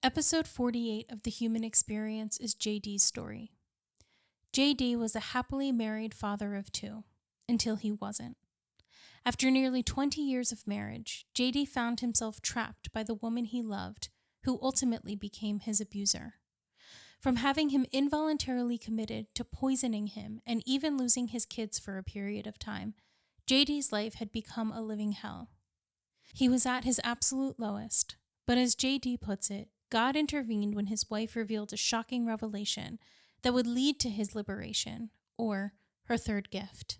Episode 48 of The Human Experience is JD's story. JD was a happily married father of two, until he wasn't. After nearly 20 years of marriage, JD found himself trapped by the woman he loved, who ultimately became his abuser. From having him involuntarily committed to poisoning him and even losing his kids for a period of time, JD's life had become a living hell. He was at his absolute lowest, but as JD puts it, God intervened when his wife revealed a shocking revelation that would lead to his liberation, or her third gift.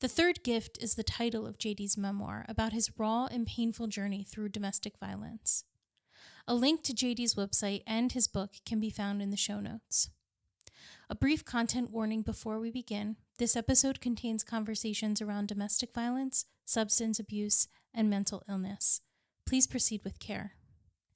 The Third Gift is the title of JD's memoir about his raw and painful journey through domestic violence. A link to JD's website and his book can be found in the show notes. A brief content warning before we begin. This episode contains conversations around domestic violence, substance abuse, and mental illness. Please proceed with care.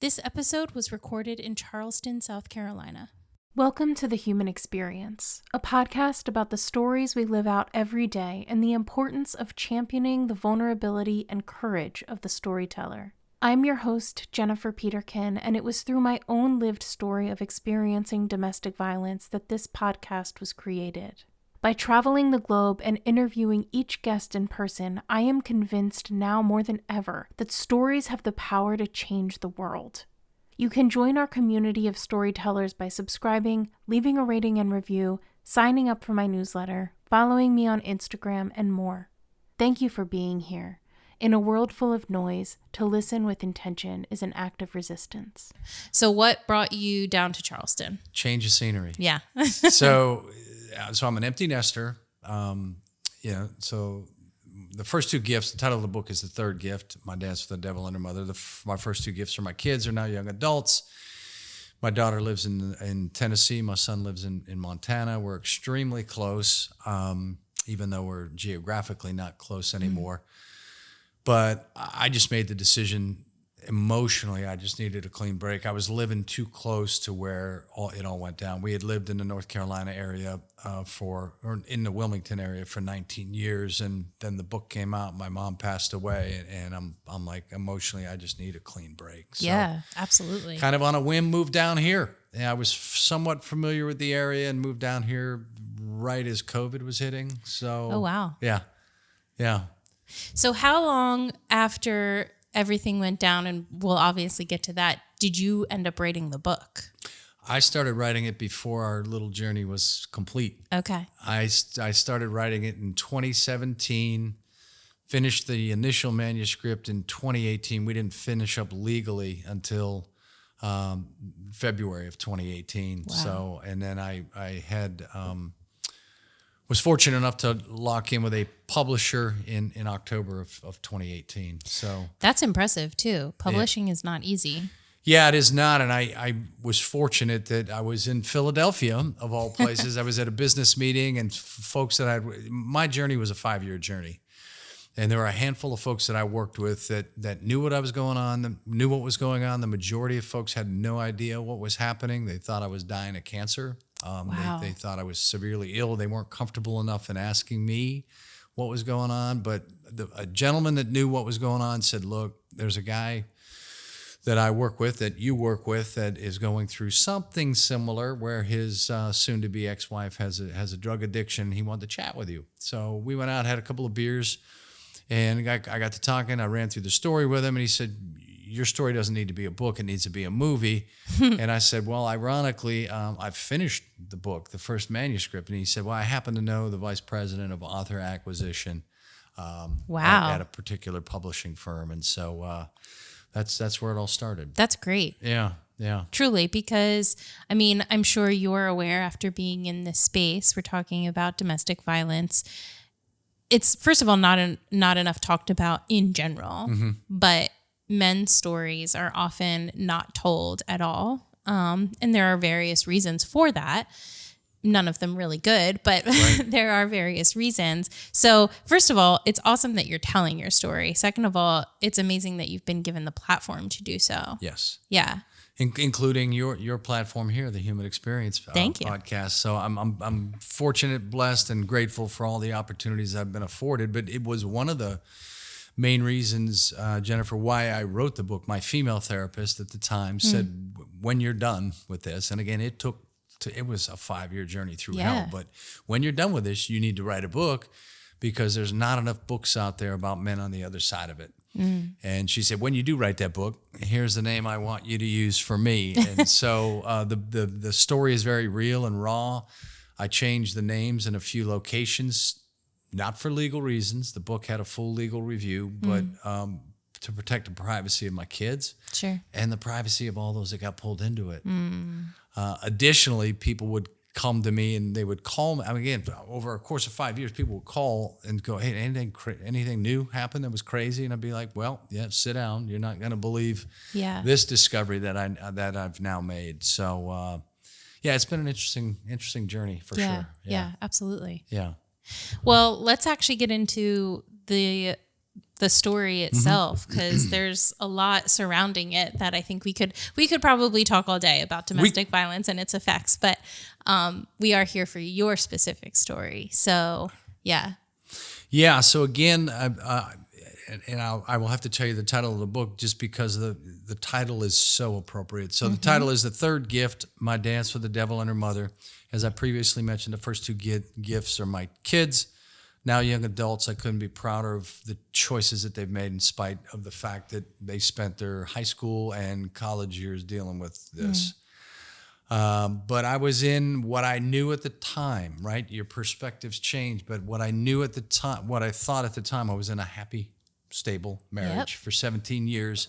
This episode was recorded in Charleston, South Carolina. Welcome to The Human Experience, a podcast about the stories we live out every day and the importance of championing the vulnerability and courage of the storyteller. I'm your host, Jennifer Peterkin, and it was through my own lived story of experiencing domestic violence that this podcast was created. By traveling the globe and interviewing each guest in person, I am convinced now more than ever that stories have the power to change the world. You can join our community of storytellers by subscribing, leaving a rating and review, signing up for my newsletter, following me on Instagram, and more. Thank you for being here. In a world full of noise, to listen with intention is an act of resistance. So what brought you down to Charleston? Change of scenery. Yeah. So I'm an empty nester. So the first two gifts, the title of the book is The Third Gift. My dad's the devil and her mother. My first two gifts are my kids are now young adults. My daughter lives in Tennessee. My son lives in Montana. We're extremely close, even though we're geographically not close anymore. But I just made the decision emotionally. I just needed a clean break. I was living too close to where it all went down. We had lived in the North Carolina area or in the Wilmington area for 19 years, and then the book came out. My mom passed away, and I'm like, emotionally, I just need a clean break. So yeah, absolutely. Kind of on a whim, moved down here. And I was somewhat familiar with the area and moved down here right as COVID was hitting. So, oh wow, yeah. So how long after everything went down, and we'll obviously get to that, did you end up writing the book? I started writing it before our little journey was complete. Okay. I started writing it in 2017, finished the initial manuscript in 2018. We didn't finish up legally until February of 2018. Wow. So, and then I had... was fortunate enough to lock in with a publisher in October of 2018. So that's impressive too. Publishing is not easy. Yeah, it is not. And I was fortunate that I was in Philadelphia, of all places. I was at a business meeting, and folks that my journey was a 5-year journey. And there were a handful of folks that I worked with that knew what was going on. The majority of folks had no idea what was happening. They thought I was dying of cancer. Wow. They thought I was severely ill. They weren't comfortable enough in asking me what was going on. But a gentleman that knew what was going on said, look, there's a guy that I work with, that you work with, that is going through something similar, where his soon-to-be ex-wife has a drug addiction. He wanted to chat with you. So we went out, had a couple of beers, and I got to talking. I ran through the story with him, and he said, your story doesn't need to be a book, it needs to be a movie. And I said, well, ironically, I've finished the book, the first manuscript. And he said, well, I happen to know the vice president of author acquisition wow. at a particular publishing firm. And so that's where it all started. That's great. Yeah. Truly, because, I mean, I'm sure you're aware, after being in this space, we're talking about domestic violence. It's, first of all, not enough talked about in general, but men's stories are often not told at all. And there are various reasons for that. None of them really good, but right. There are various reasons. So first of all, it's awesome that you're telling your story. Second of all, it's amazing that you've been given the platform to do so. Yes. Yeah. Including your platform here, the Human Experience Thank you. podcast. So I'm fortunate, blessed, and grateful for all the opportunities I've been afforded. But it was one of the main reasons, Jennifer, why I wrote the book. My female therapist at the time said, when you're done with this, and again, it was a 5-year journey through Yeah. hell, but when you're done with this, you need to write a book because there's not enough books out there about men on the other side of it. And she said, when you do write that book, here's the name I want you to use for me. And so the story is very real and raw. I changed the names in a few locations, not for legal reasons. The book had a full legal review, but to protect the privacy of my kids. Sure. And the privacy of all those that got pulled into it. Additionally, people would come to me and they would call me. I mean, again, over a course of 5 years, people would call and go, hey, anything new happened that was crazy? And I'd be like, well, yeah, sit down. You're not going to believe this discovery that I've now made. So, yeah, it's been an interesting journey for sure. Yeah, absolutely. Yeah. Well, let's actually get into the story itself, because there's a lot surrounding it that I think we could probably talk all day about domestic violence and its effects, but we are here for your specific story. So, yeah. Yeah. So again, I will have to tell you the title of the book just because the title is so appropriate. So the title is The Third Gift, My Dance with the Devil and Her Mother. As I previously mentioned, the first two gifts are my kids, now young adults. I couldn't be prouder of the choices that they've made in spite of the fact that they spent their high school and college years dealing with this. But I was in what I knew at the time, right? Your perspectives change, but what I knew at the time, what I thought at the time, I was in a happy, stable marriage for 17 years.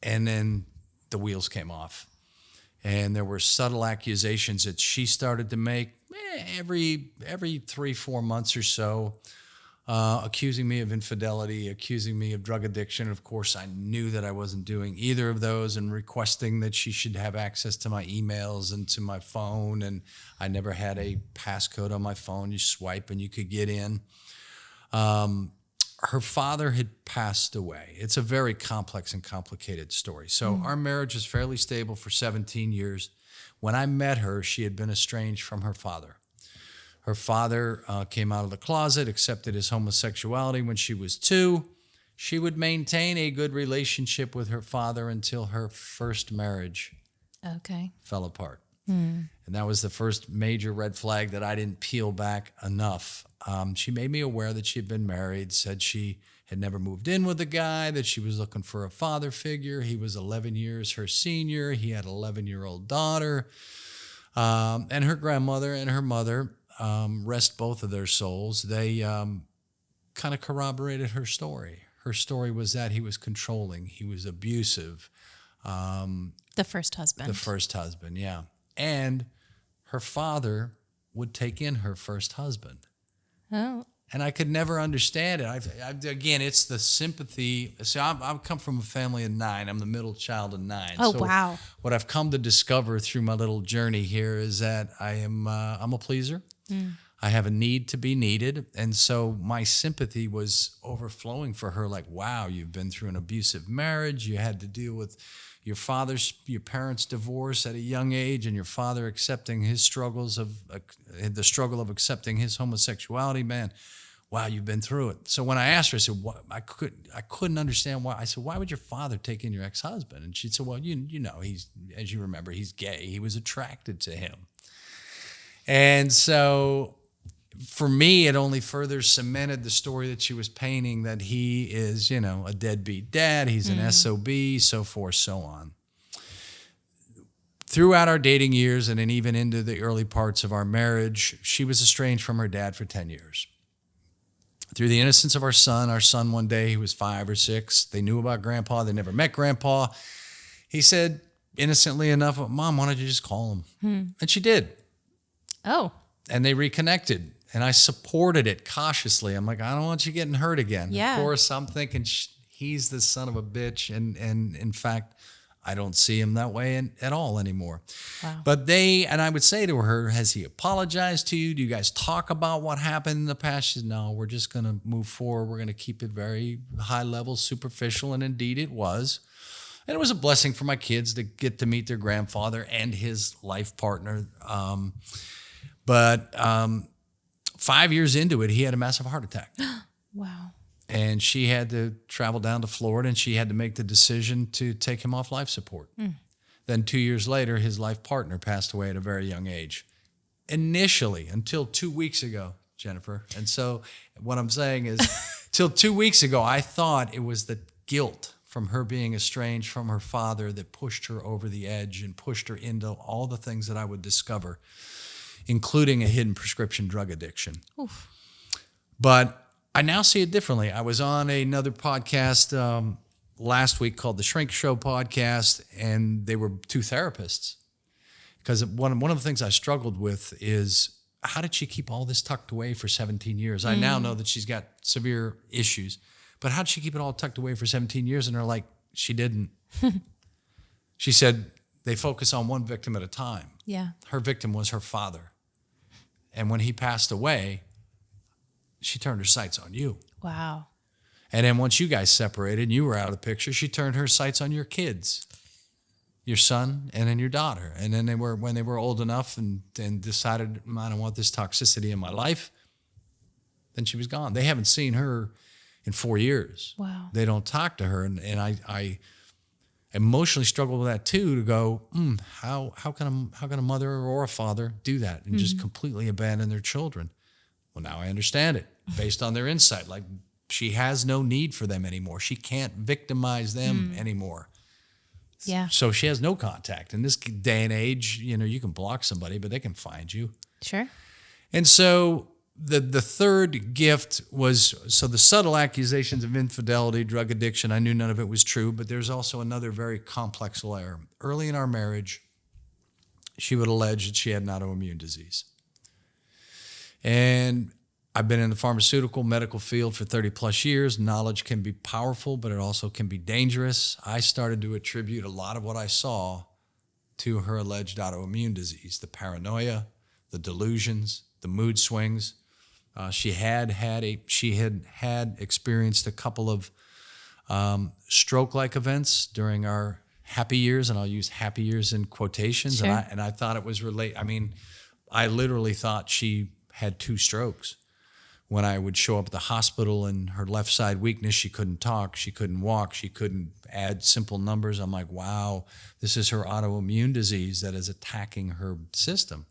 And then the wheels came off. And there were subtle accusations that she started to make every 3-4 months or so, accusing me of infidelity, accusing me of drug addiction. Of course, I knew that I wasn't doing either of those, and requesting that she should have access to my emails and to my phone. And I never had a passcode on my phone. You swipe and you could get in. Her father had passed away. It's a very complex and complicated story. So our marriage was fairly stable for 17 years. When I met her, she had been estranged from her father. Her father came out of the closet, accepted his homosexuality when she was 2. She would maintain a good relationship with her father until her first marriage fell apart. And that was the first major red flag that I didn't peel back enough. She made me aware that she had been married, said she had never moved in with a guy, that she was looking for a father figure. He was 11 years her senior. He had an 11-year-old daughter. And her grandmother and her mother, rest both of their souls, they kind of corroborated her story. Her story was that he was controlling. He was abusive. The first husband. The first husband, yeah. And her father would take in her first husband. Oh. And I could never understand it. Again, it's the sympathy. See, I've come from a family of 9. I'm the middle child of 9. Oh, so wow. What I've come to discover through my little journey here is that I'm a pleaser. I have a need to be needed. And so my sympathy was overflowing for her. Like, wow, you've been through an abusive marriage. You had to deal with your parents' divorce at a young age, and your father accepting his struggles of the struggle of accepting his homosexuality. Man, wow, you've been through it. So when I asked her, I said, I couldn't understand why. I said, why would your father take in your ex-husband? And she said, well, you know, he's, as you remember, he's gay. He was attracted to him. And so for me, it only further cemented the story that she was painting, that he is, you know, a deadbeat dad. He's an SOB, so forth, so on. Throughout our dating years, and then even into the early parts of our marriage, she was estranged from her dad for 10 years. Through the innocence of our son one day, he was 5 or 6. They knew about Grandpa. They never met Grandpa. He said, innocently enough, Mom, why don't you just call him? And she did. Oh. And they reconnected. And I supported it cautiously. I'm like, I don't want you getting hurt again. Yeah. Of course, I'm thinking he's the son of a bitch. And in fact, I don't see him that way at all anymore. Wow. But I would say to her, has he apologized to you? Do you guys talk about what happened in the past? She said, no, we're just going to move forward. We're going to keep it very high level, superficial. And indeed it was. And it was a blessing for my kids to get to meet their grandfather and his life partner. But 5 years into it, he had a massive heart attack. Wow. And she had to travel down to Florida, and she had to make the decision to take him off life support. Then 2 years later, his life partner passed away at a very young age. Initially, until 2 weeks ago, Jennifer. And so what I'm saying is, till 2 weeks ago, I thought it was the guilt from her being estranged from her father that pushed her over the edge and pushed her into all the things that I would discover, including a hidden prescription drug addiction. Oof. But I now see it differently. I was on another podcast last week called the Shrink Show podcast, and they were two therapists. Because one of the things I struggled with is, how did she keep all this tucked away for 17 years? I now know that she's got severe issues, but how did she keep it all tucked away for 17 years? And they're like, she didn't. She said, they focus on one victim at a time. Yeah. Her victim was her father. And when he passed away, she turned her sights on you. Wow. And then once you guys separated and you were out of the picture, she turned her sights on your kids, your son and then your daughter. And then when they were old enough and decided, I don't want this toxicity in my life, then she was gone. They haven't seen her in 4 years. Wow. They don't talk to her. And I emotionally struggle with that too, to go, how can a mother or a father do that and just completely abandon their children? Well, now I understand it based on their insight. Like, she has no need for them anymore. She can't victimize them anymore. Yeah. So she has no contact. In this day and age, you can block somebody, but they can find you. Sure. And so the third gift was, so the subtle accusations of infidelity, drug addiction, I knew none of it was true, but there's also another very complex layer. Early in our marriage, she would allege that she had an autoimmune disease. And I've been in the pharmaceutical medical field for 30 plus years. Knowledge can be powerful, but it also can be dangerous. I started to attribute a lot of what I saw to her alleged autoimmune disease, the paranoia, the delusions, the mood swings. She had experienced a couple of stroke-like events during our happy years, and I'll use happy years in quotations. Sure. And I thought it was I literally thought she had 2 strokes. When I would show up at the hospital and her left side weakness, she couldn't talk, she couldn't walk, she couldn't add simple numbers. I'm like, wow, this is her autoimmune disease that is attacking her system.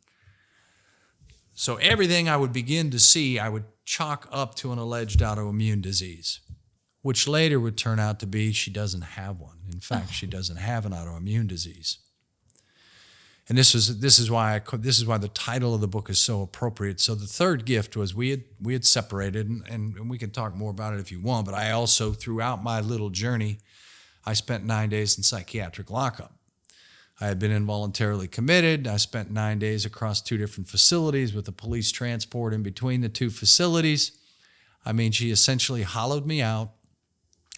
So everything I would begin to see, I would chalk up to an alleged autoimmune disease, which later would turn out to be she doesn't have one. In fact, she doesn't have an autoimmune disease. And this is why the title of the book is so appropriate. So the third gift was we had separated, and we can talk more about it if you want. But I also, throughout my little journey, I spent 9 days in psychiatric lockup. I had been involuntarily committed. I spent 9 days across 2 different facilities with the police transport in between the 2 facilities. I mean, she essentially hollowed me out,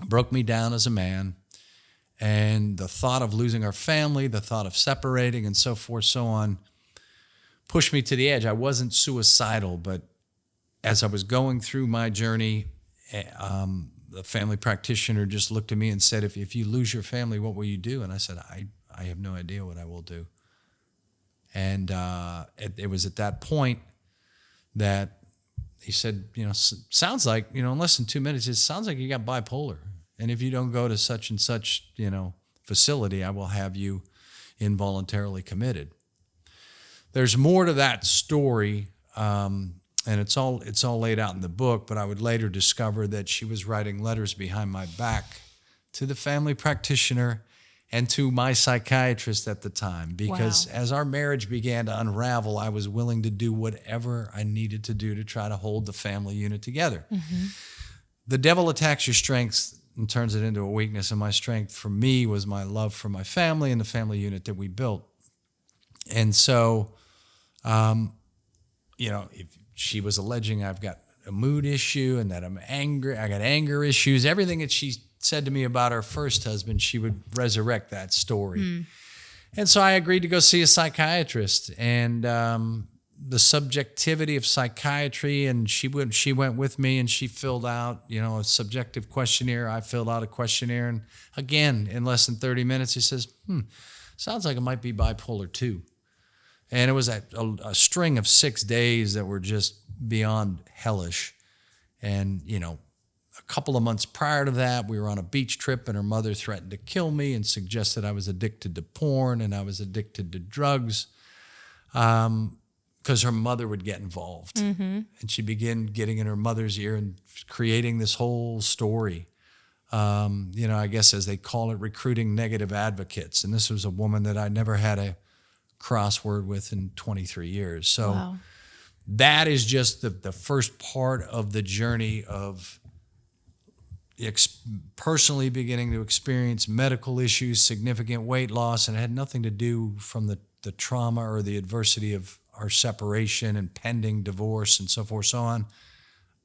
broke me down as a man. And the thought of losing our family, the thought of separating and so forth, so on, pushed me to the edge. I wasn't suicidal, but as I was going through my journey, the family practitioner just looked at me and said, if you lose your family, what will you do? And I said, I have no idea what I will do. And it was at that point that he said, sounds like, in less than 2 minutes, it sounds like you got bipolar. And if you don't go to such and such, facility, I will have you involuntarily committed. There's more to that story, and it's all laid out in the book, but I would later discover that she was writing letters behind my back to the family practitioner and to my psychiatrist at the time, because as our marriage began to unravel, I was willing to do whatever I needed to do to try to hold the family unit together. Mm-hmm. The devil attacks your strengths and turns it into a weakness. And my strength for me was my love for my family and the family unit that we built. And so, if she was alleging I've got a mood issue and that I'm angry, I got anger issues, everything that she said to me about her first husband, she would resurrect that story. And so I agreed to go see a psychiatrist, and the subjectivity of psychiatry, and she went with me, and she filled out, a subjective questionnaire. I filled out a questionnaire, and again, in less than 30 minutes, he says, sounds like it might be bipolar 2. And it was a string of 6 days that were just beyond hellish. And, a couple of months prior to that, we were on a beach trip and her mother threatened to kill me and suggested I was addicted to porn and I was addicted to drugs because her mother would get involved. Mm-hmm. And she began getting in her mother's ear and creating this whole story. I guess as they call it, recruiting negative advocates. And this was a woman that I never had a crossword with in 23 years. So wow. That is just the first part of the journey of personally beginning to experience medical issues, significant weight loss, and it had nothing to do from the trauma or the adversity of our separation and pending divorce and so forth, so on.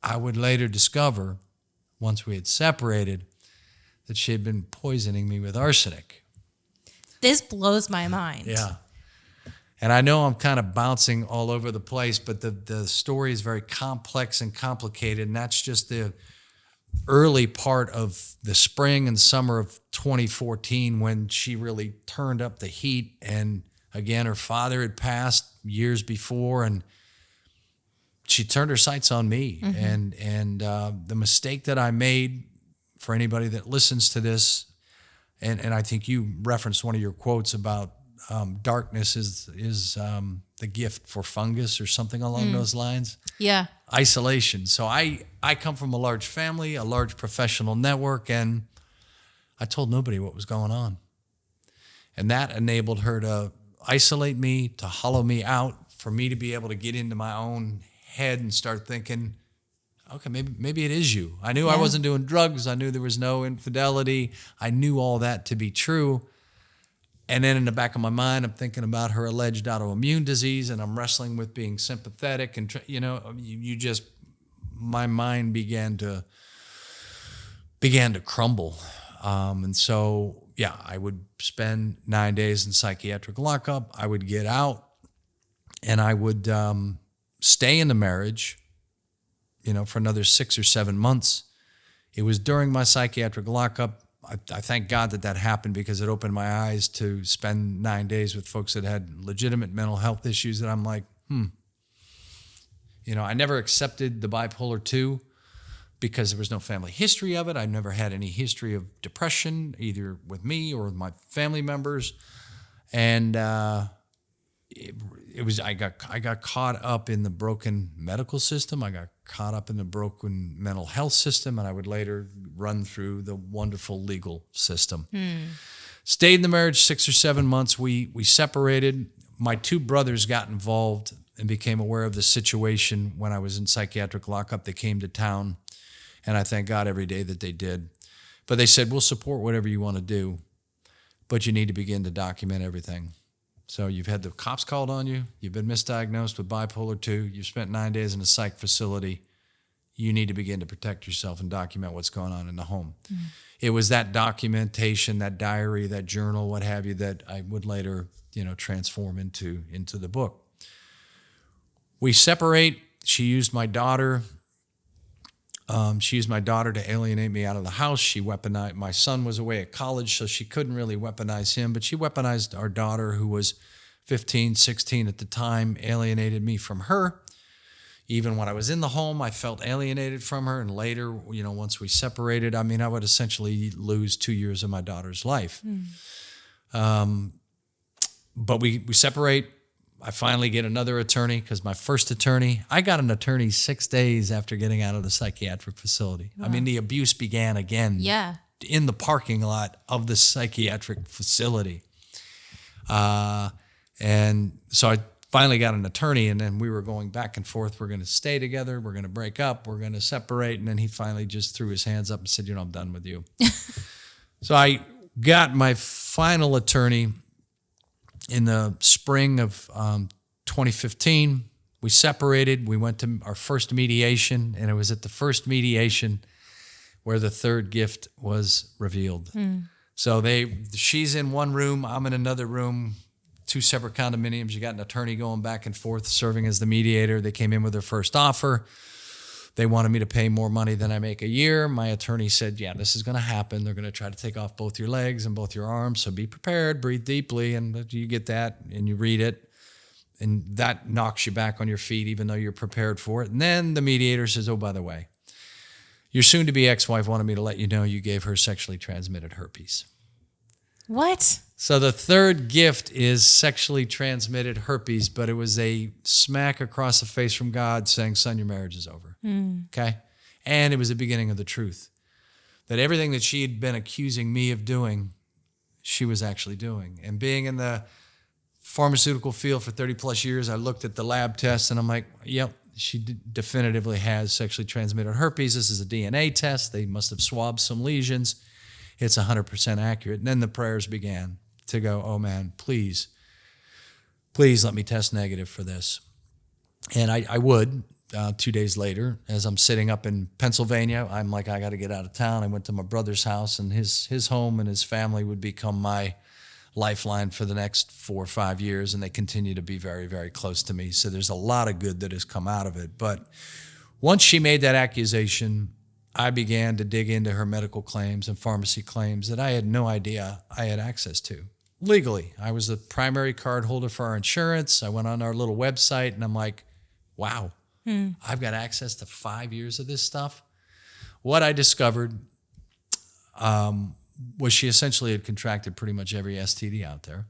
I would later discover, once we had separated, that she had been poisoning me with arsenic. This blows my mind. Yeah. And I know I'm kind of bouncing all over the place, but the story is very complex and complicated, and that's just the early part of the spring and summer of 2014 when she really turned up the heat. And again, her father had passed years before, and she turned her sights on me. Mm-hmm. And the mistake that I made, for anybody that listens to this, and I think you referenced one of your quotes about darkness is the gift for fungus or something along those lines. Yeah. Isolation. So I come from a large family, a large professional network, and I told nobody what was going on. And that enabled her to isolate me, to hollow me out, for me to be able to get into my own head and start thinking, okay, maybe it is you. I knew I wasn't doing drugs. I knew there was no infidelity. I knew all that to be true. And then in the back of my mind, I'm thinking about her alleged autoimmune disease, and I'm wrestling with being sympathetic. And, my mind began to crumble. And so, I would spend 9 days in psychiatric lockup. I would get out, and I would stay in the marriage, for another 6 or 7 months. It was during my psychiatric lockup. I thank God that happened, because it opened my eyes to spend 9 days with folks that had legitimate mental health issues that I'm like, I never accepted the bipolar 2 because there was no family history of it. I never had any history of depression, either with me or with my family members. And I got caught up in the broken medical system. I got caught up in the broken mental health system, and I would later run through the wonderful legal system. Stayed in the marriage 6 or 7 months. We separated. My 2 brothers got involved and became aware of the situation when I was in psychiatric lockup. They came to town, and I thank God every day that they did. But they said, we'll support whatever you want to do, but you need to begin to document everything. So you've had the cops called on you. You've been misdiagnosed with bipolar 2. You've spent 9 days in a psych facility. You need to begin to protect yourself and document what's going on in the home. It was that documentation, that diary, that journal, what have you, that I would later, transform into the book. We separate. She used my daughter. To alienate me out of the house. She weaponized, my son was away at college, so she couldn't really weaponize him, but she weaponized our daughter, who was 15, 16 at the time, alienated me from her. Even when I was in the home, I felt alienated from her. And later, once we separated, I would essentially lose 2 years of my daughter's life. But we separate. I finally get another attorney, because my first attorney, I got an attorney 6 days after getting out of the psychiatric facility. Wow. The abuse began again in the parking lot of the psychiatric facility. And so I finally got an attorney, and then we were going back and forth. We're going to stay together. We're going to break up. We're going to separate. And then he finally just threw his hands up and said, I'm done with you. So I got my final attorney in the spring of 2015. We separated. We went to our first mediation, and it was at the first mediation where the third gift was revealed. So she's in one room, I'm in another room, 2 separate condominiums. You got an attorney going back and forth, serving as the mediator. They came in with their first offer. They wanted me to pay more money than I make a year. My attorney said, this is going to happen. They're going to try to take off both your legs and both your arms. So be prepared, breathe deeply. And you get that and you read it. And that knocks you back on your feet, even though you're prepared for it. And then the mediator says, by the way, Your soon-to-be ex-wife wanted me to let you know you gave her sexually transmitted herpes. What? So the third gift is sexually transmitted herpes, but it was a smack across the face from God saying, son, your marriage is over. Okay? And it was the beginning of the truth. That everything that she had been accusing me of doing, she was actually doing. And being in the pharmaceutical field for 30 plus years, I looked at the lab tests and I'm like, yep, she definitively has sexually transmitted herpes. This is a DNA test. They must have swabbed some lesions. It's 100% accurate. And then the prayers began to go, oh man, please let me test negative for this. And I would. 2 days later, as I'm sitting up in Pennsylvania, I'm like, I got to get out of town. I went to my brother's house, and his home and his family would become my lifeline for the next 4 or 5 years, and they continue to be very, very close to me. So there's a lot of good that has come out of it. But once she made that accusation, I began to dig into her medical claims and pharmacy claims that I had no idea I had access to. Legally, I was the primary card holder for our insurance. I went on our little website, and I'm like, wow. I've got access to 5 years of this stuff. What I discovered was she essentially had contracted pretty much every STD out there.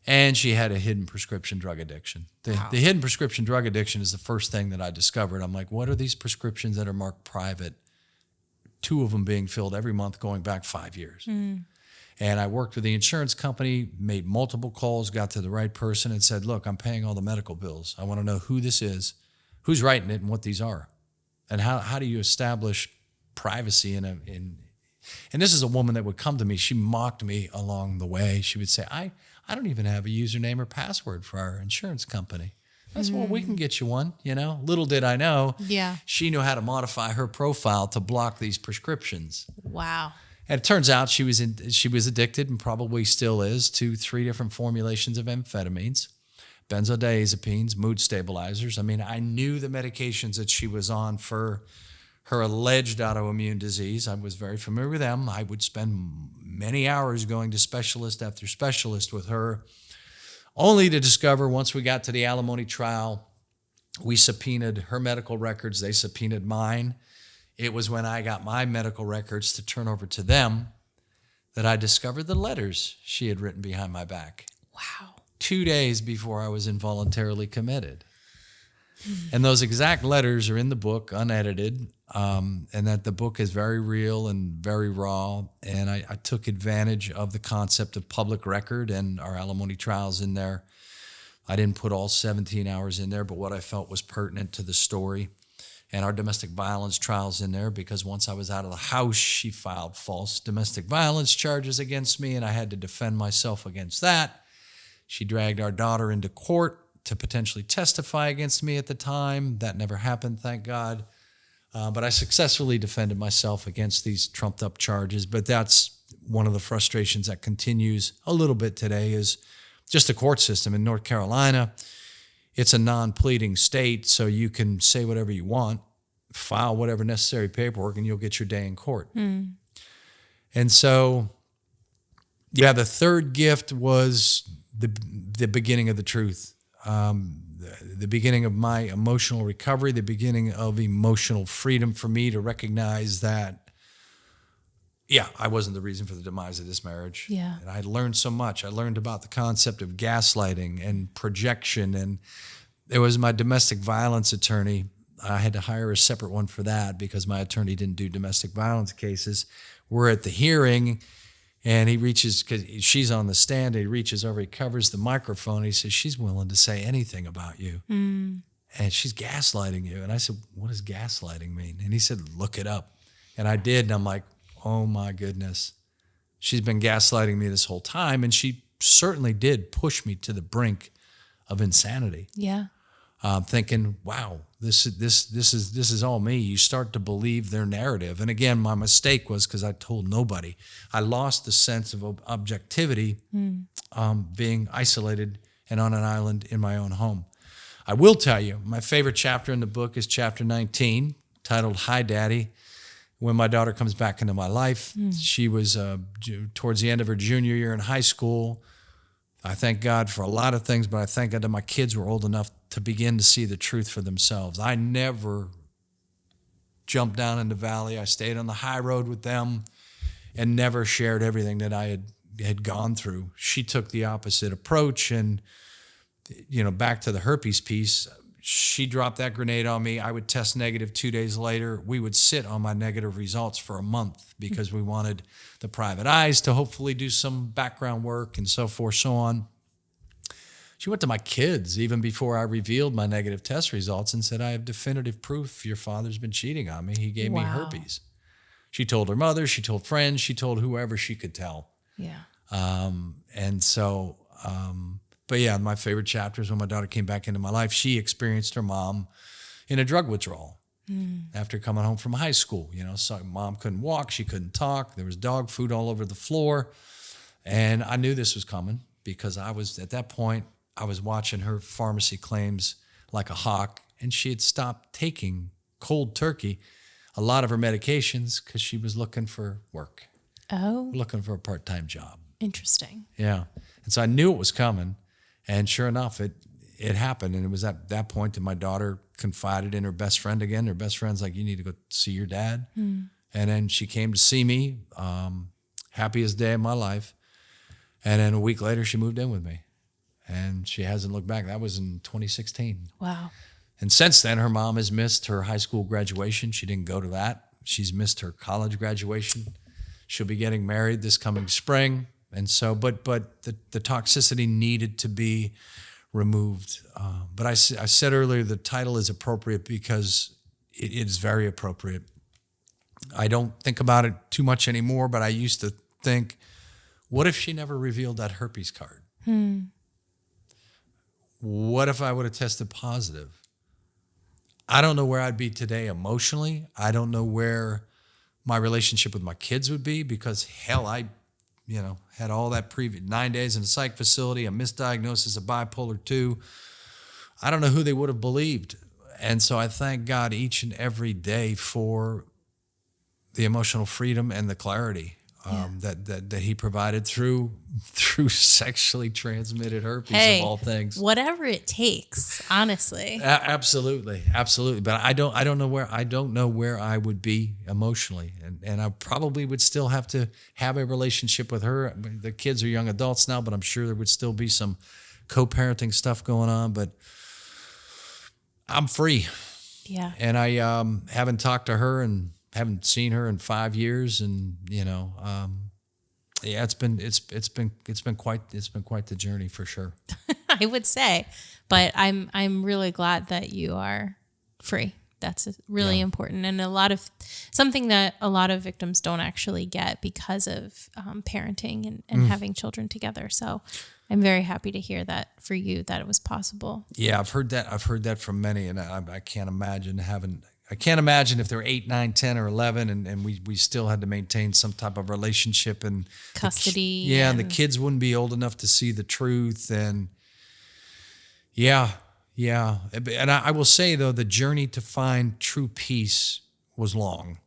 And she had a hidden prescription drug addiction. The hidden prescription drug addiction is the first thing that I discovered. I'm like, what are these prescriptions that are marked private? 2 of them being filled every month going back 5 years. And I worked with the insurance company, made multiple calls, got to the right person and said, look, I'm paying all the medical bills. I want to know who this is, who's writing it, and what these are. And how do you establish privacy and this is a woman that would come to me. She mocked me along the way. She would say, I don't even have a username or password for our insurance company. I said, well, we can get you one, you know. Little did I know, she knew how to modify her profile to block these prescriptions. Wow. And it turns out she was addicted, and probably still is, to 3 different formulations of amphetamines, benzodiazepines, mood stabilizers. I mean, I knew the medications that she was on for her alleged autoimmune disease. I was very familiar with them. I would spend many hours going to specialist after specialist with her, only to discover once we got to the alimony trial, we subpoenaed her medical records. They subpoenaed mine. It was when I got my medical records to turn over to them that I discovered the letters she had written behind my back. Wow. 2 days before I was involuntarily committed. And those exact letters are in the book, unedited, and that the book is very real and very raw. And I took advantage of the concept of public record and our alimony trials in there. I didn't put all 17 hours in there, but what I felt was pertinent to the story. And our domestic violence trials in there, because once I was out of the house, she filed false domestic violence charges against me, and I had to defend myself against that. She dragged our daughter into court to potentially testify against me at the time. That never happened, thank God. But I successfully defended myself against these trumped up charges. But that's one of the frustrations that continues a little bit today, is just the court system in North Carolina. It's a non-pleading state, so you can say whatever you want, file whatever necessary paperwork, and you'll get your day in court. And so, yeah, the third gift was the beginning of the truth. The beginning of my emotional recovery, the beginning of emotional freedom for me to recognize that, yeah, I wasn't the reason for the demise of this marriage. Yeah. And I learned so much. I learned about the concept of gaslighting and projection. And it was my domestic violence attorney. I had to hire a separate one for that because my attorney didn't do domestic violence cases. We're at the hearing, and he reaches, because she's on the stand, he reaches over, he covers the microphone. He says, she's willing to say anything about you. And she's gaslighting you. And I said, what does gaslighting mean? And he said, look it up. And I did. And I'm like, oh my goodness. She's been gaslighting me this whole time. And she certainly did push me to the brink of insanity. Yeah. Thinking, wow, this is all me. You start to believe their narrative. And again, my mistake was because I told nobody. I lost the sense of objectivity, being isolated and on an island in my own home. I will tell you, my favorite chapter in the book is chapter 19, titled Hi, Daddy. When my daughter comes back into my life, she was towards the end of her junior year in high school. I thank God for a lot of things, but I thank God that my kids were old enough to begin to see the truth for themselves. I never jumped down in the valley. I stayed on the high road with them and never shared everything that I had gone through. She took the opposite approach, and, back to the herpes piece, she dropped that grenade on me. I would test negative 2 days later. We would sit on my negative results for a month because we wanted the private eyes to hopefully do some background work and so forth, so on. She went to my kids even before I revealed my negative test results and said, I have definitive proof your father's been cheating on me. He gave me herpes. She told her mother, she told friends, she told whoever she could tell. Yeah. But yeah, my favorite chapter is when my daughter came back into my life. She experienced her mom in a drug withdrawal after coming home from high school. So mom couldn't walk, she couldn't talk. There was dog food all over the floor. And I knew this was coming because at that point, I was watching her pharmacy claims like a hawk, and she had stopped taking cold turkey a lot of her medications because she was looking for work. Oh. Looking for a part-time job. Interesting. Yeah. And so I knew it was coming, and sure enough, it happened. And it was at that point that my daughter confided in her best friend again. Her best friend's like, you need to go see your dad. And then she came to see me, happiest day of my life. And then a week later, she moved in with me. And she hasn't looked back. That was in 2016. Wow. And since then, her mom has missed her high school graduation. She didn't go to that. She's missed her college graduation. She'll be getting married this coming spring. And so, but the toxicity needed to be removed. But I said earlier, the title is appropriate because it is very appropriate. I don't think about it too much anymore, but I used to think, what if she never revealed that herpes card? What if I would have tested positive? I don't know where I'd be today emotionally. I don't know where my relationship with my kids would be because, hell, I had all that 9 days in a psych facility, a misdiagnosis of bipolar 2. I don't know who they would have believed. And so I thank God each and every day for the emotional freedom and the clarity that he provided through sexually transmitted herpes of all things. Whatever it takes, honestly. Absolutely. But I don't know where I would be emotionally, and I probably would still have to have a relationship with her. The kids are young adults now, but I'm sure there would still be some co-parenting stuff going on. But I'm free. Yeah. And I haven't talked to her and haven't seen her in 5 years, and it's been quite the journey for sure. I would say, but I'm really glad that you are free. That's really important, and something that a lot of victims don't actually get because of parenting and having children together. So I'm very happy to hear that for you that it was possible. Yeah, I've heard that from many, and I can't imagine I can't imagine if they're 8, 9, 10, or 11, and we still had to maintain some type of relationship and custody. And the kids wouldn't be old enough to see the truth. And yeah. And I will say, though, the journey to find true peace was long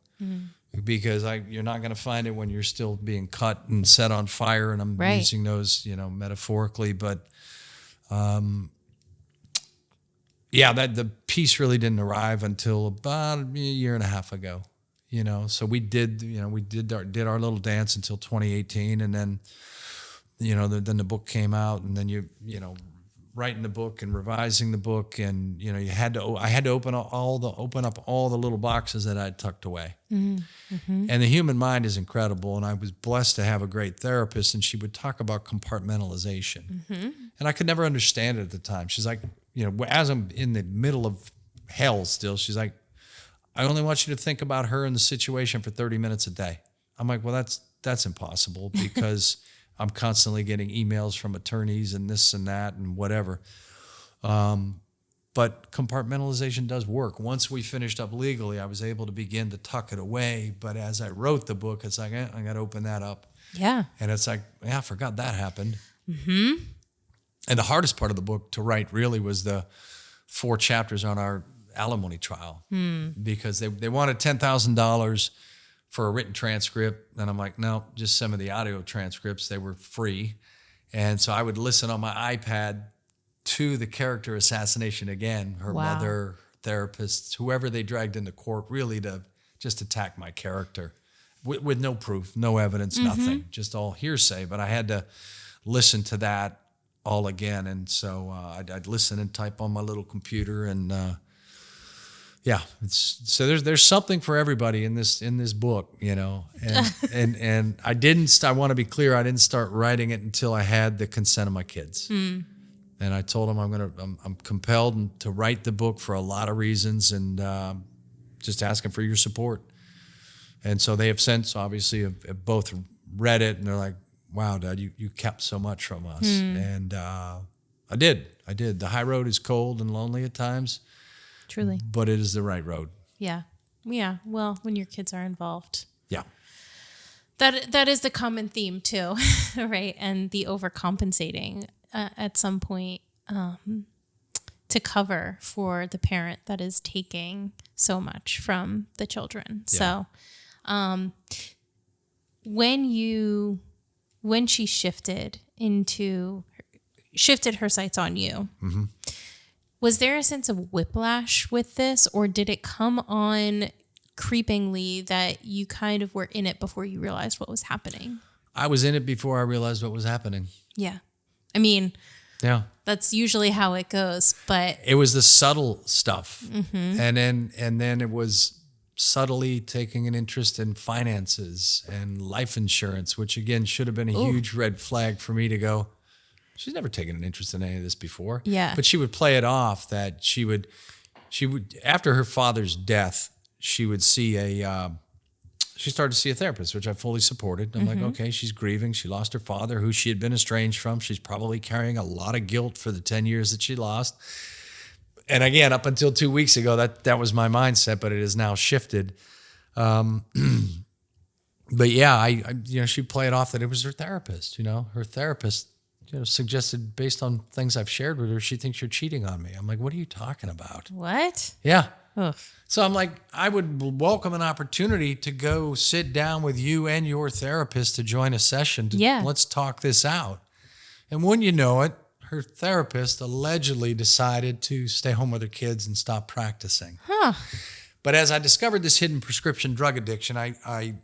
because you're not going to find it when you're still being cut and set on fire. And I'm using those, metaphorically, but that the peace really didn't arrive until about a year and a half ago, So we did our little dance until 2018, and then, then the book came out, and then writing the book and revising the book, and I had to open up all the little boxes that I'd tucked away. And the human mind is incredible, and I was blessed to have a great therapist, and she would talk about compartmentalization, and I could never understand it at the time. She's like, as I'm in the middle of hell still, she's like, I only want you to think about her and the situation for 30 minutes a day. I'm like, well, that's impossible because I'm constantly getting emails from attorneys and this and that and whatever. But compartmentalization does work. Once we finished up legally, I was able to begin to tuck it away. But as I wrote the book, it's like, I got to open that up. Yeah. And it's like, I forgot that happened. And the hardest part of the book to write really was the 4 chapters on our alimony trial because they wanted $10,000 for a written transcript. And I'm like, no, just some of the audio transcripts. They were free. And so I would listen on my iPad to the character assassination again, her mother, therapists, whoever they dragged into court, really to just attack my character with no proof, no evidence, nothing, just all hearsay. But I had to listen to that all again. And so I'd listen and type on my little computer, and so there's something for everybody in this book, and I want to be clear, I didn't start writing it until I had the consent of my kids. And I told them I'm compelled to write the book for a lot of reasons, and just asking for your support. And so they have since obviously have both read it, and they're like, wow, Dad, you kept so much from us. And I did. The high road is cold and lonely at times. Truly. But it is the right road. Yeah. Yeah. Well, when your kids are involved. Yeah. That is the common theme too, right? And the overcompensating at some point to cover for the parent that is taking so much from the children. Yeah. So when she shifted her sights on you, was there a sense of whiplash with this, or did it come on creepingly that you kind of were in it before you realized what was happening? I was in it before I realized what was happening. Yeah. I mean, yeah, that's usually how it goes, but it was the subtle stuff. And then it was subtly taking an interest in finances and life insurance, which again should have been a huge red flag for me to go, she's never taken an interest in any of this before. Yeah. But she would play it off that she would after her father's death, she would see she started to see a therapist, which I fully supported. I'm like, okay, she's grieving. She lost her father, who she had been estranged from. She's probably carrying a lot of guilt for the 10 years that she lost. And again, up until 2 weeks ago, that was my mindset, but it has now shifted. But yeah, she'd play it off that it was her therapist. Her therapist suggested, based on things I've shared with her, she thinks you're cheating on me. I'm like, what are you talking about? What? Yeah. Ugh. So I'm like, I would welcome an opportunity to go sit down with you and your therapist to join a session. Let's talk this out. And when you know it, her therapist allegedly decided to stay home with her kids and stop practicing. Huh. But as I discovered this hidden prescription drug addiction, I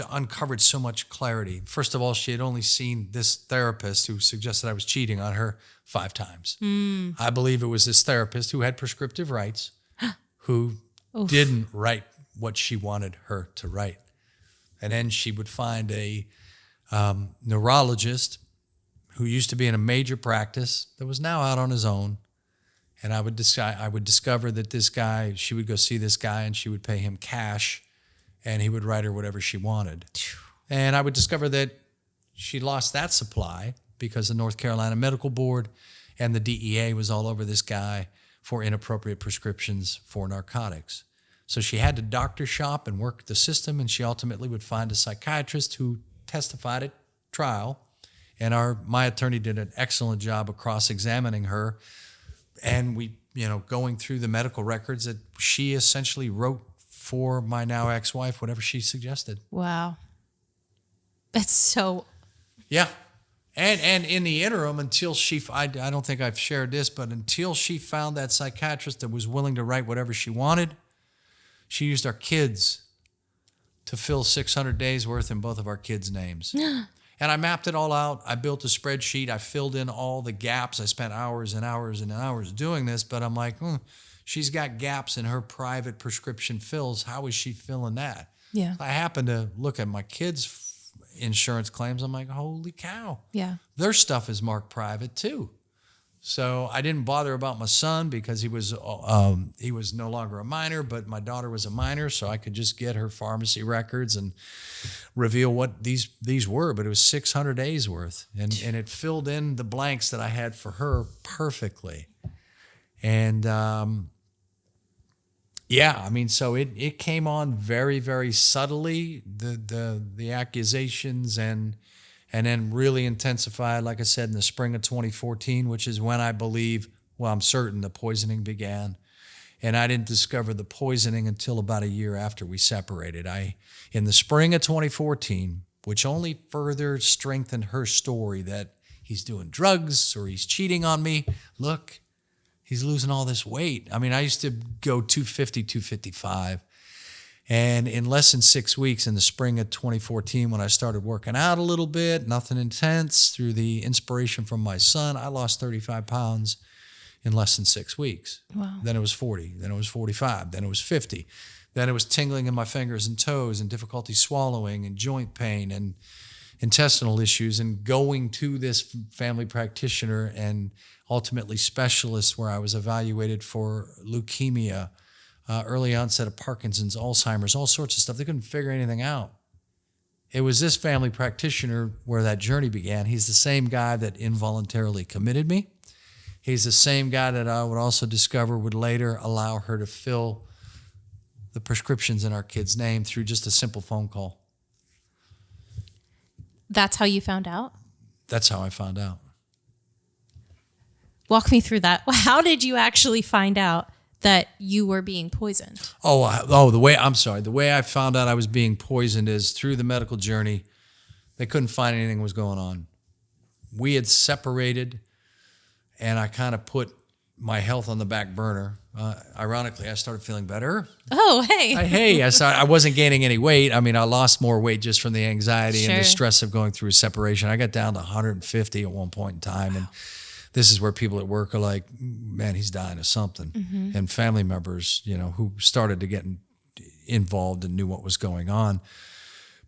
uncovered so much clarity. First of all, she had only seen this therapist who suggested I was cheating on her 5 times. I believe it was this therapist who had prescriptive rights, who didn't write what she wanted her to write. And then she would find a neurologist who used to be in a major practice that was now out on his own. And I would discover that this guy, she would go see this guy and she would pay him cash, and he would write her whatever she wanted. And I would discover that she lost that supply because the North Carolina Medical Board and the DEA was all over this guy for inappropriate prescriptions for narcotics. So she had to doctor shop and work the system, and she ultimately would find a psychiatrist who testified at trial. And my attorney did an excellent job of cross-examining her. And we, going through the medical records, that she essentially wrote for my now ex-wife whatever she suggested. Wow. That's so... Yeah. And in the interim, until I don't think I've shared this, but until she found that psychiatrist that was willing to write whatever she wanted, she used our kids to fill 600 days worth in both of our kids' names. And I mapped it all out. I built a spreadsheet. I filled in all the gaps. I spent hours and hours and hours doing this, but I'm like, she's got gaps in her private prescription fills. How is she filling that? Yeah. I happened to look at my kids' insurance claims. I'm like, holy cow. Yeah. Their stuff is marked private too. So I didn't bother about my son because he was no longer a minor, but my daughter was a minor, so I could just get her pharmacy records and reveal what these were. But it was 600 days worth, and it filled in the blanks that I had for her perfectly. And so it came on very, very subtly, the accusations, and then really intensified, like I said, in the spring of 2014, which is when I'm certain the poisoning began. And I didn't discover the poisoning until about a year after we separated. In the spring of 2014, which only further strengthened her story that he's doing drugs or he's cheating on me. Look, he's losing all this weight. I mean, I used to go 250, 255. And in less than 6 weeks, in the spring of 2014, when I started working out a little bit, nothing intense, through the inspiration from my son, I lost 35 pounds in less than 6 weeks. Wow. Then it was 40, then it was 45, then it was 50. Then it was tingling in my fingers and toes and difficulty swallowing and joint pain and intestinal issues, and going to this family practitioner and ultimately specialist, where I was evaluated for leukemia, early onset of Parkinson's, Alzheimer's, all sorts of stuff. They couldn't figure anything out. It was this family practitioner where that journey began. He's the same guy that involuntarily committed me. He's the same guy that I would also discover would later allow her to fill the prescriptions in our kid's name through just a simple phone call. That's how you found out? That's how I found out. Walk me through that. How did you actually find out that you were being poisoned? The way I found out I was being poisoned is through the medical journey. They couldn't find anything was going on. We had separated, and I kind of put my health on the back burner. Ironically, I started feeling better. Oh, hey. I wasn't gaining any weight. I mean, I lost more weight just from the anxiety and the Sure. stress of going through a separation. I got down to 150 at one point in time. And this is where people at work are like, man, he's dying of something. Mm-hmm. And family members, who started to get involved and knew what was going on.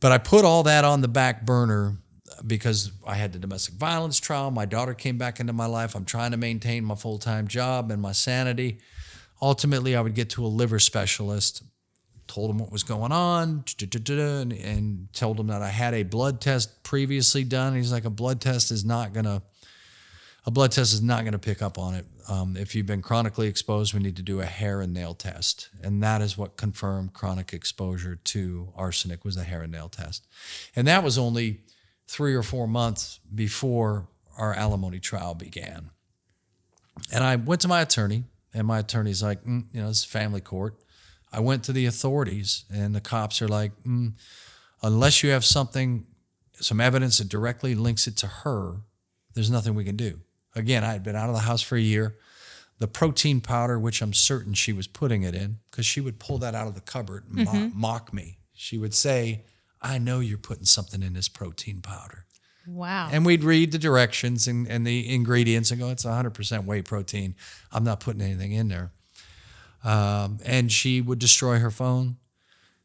But I put all that on the back burner because I had the domestic violence trial. My daughter came back into my life. I'm trying to maintain my full-time job and my sanity. Ultimately, I would get to a liver specialist, told him what was going on, and told him that I had a blood test previously done. He's like, a blood test is not going to pick up on it. If you've been chronically exposed, we need to do a hair and nail test. And that is what confirmed chronic exposure to arsenic, was the hair and nail test. And that was only 3 or 4 months before our alimony trial began. And I went to my attorney, and my attorney's like, it's family court. I went to the authorities, and the cops are like, unless you have some evidence that directly links it to her, there's nothing we can do. Again, I had been out of the house for a year. The protein powder, which I'm certain she was putting it in, because she would pull that out of the cupboard and mock me. She would say, I know you're putting something in this protein powder. Wow. And we'd read the directions and the ingredients and go, it's 100% whey protein. I'm not putting anything in there. And she would destroy her phone,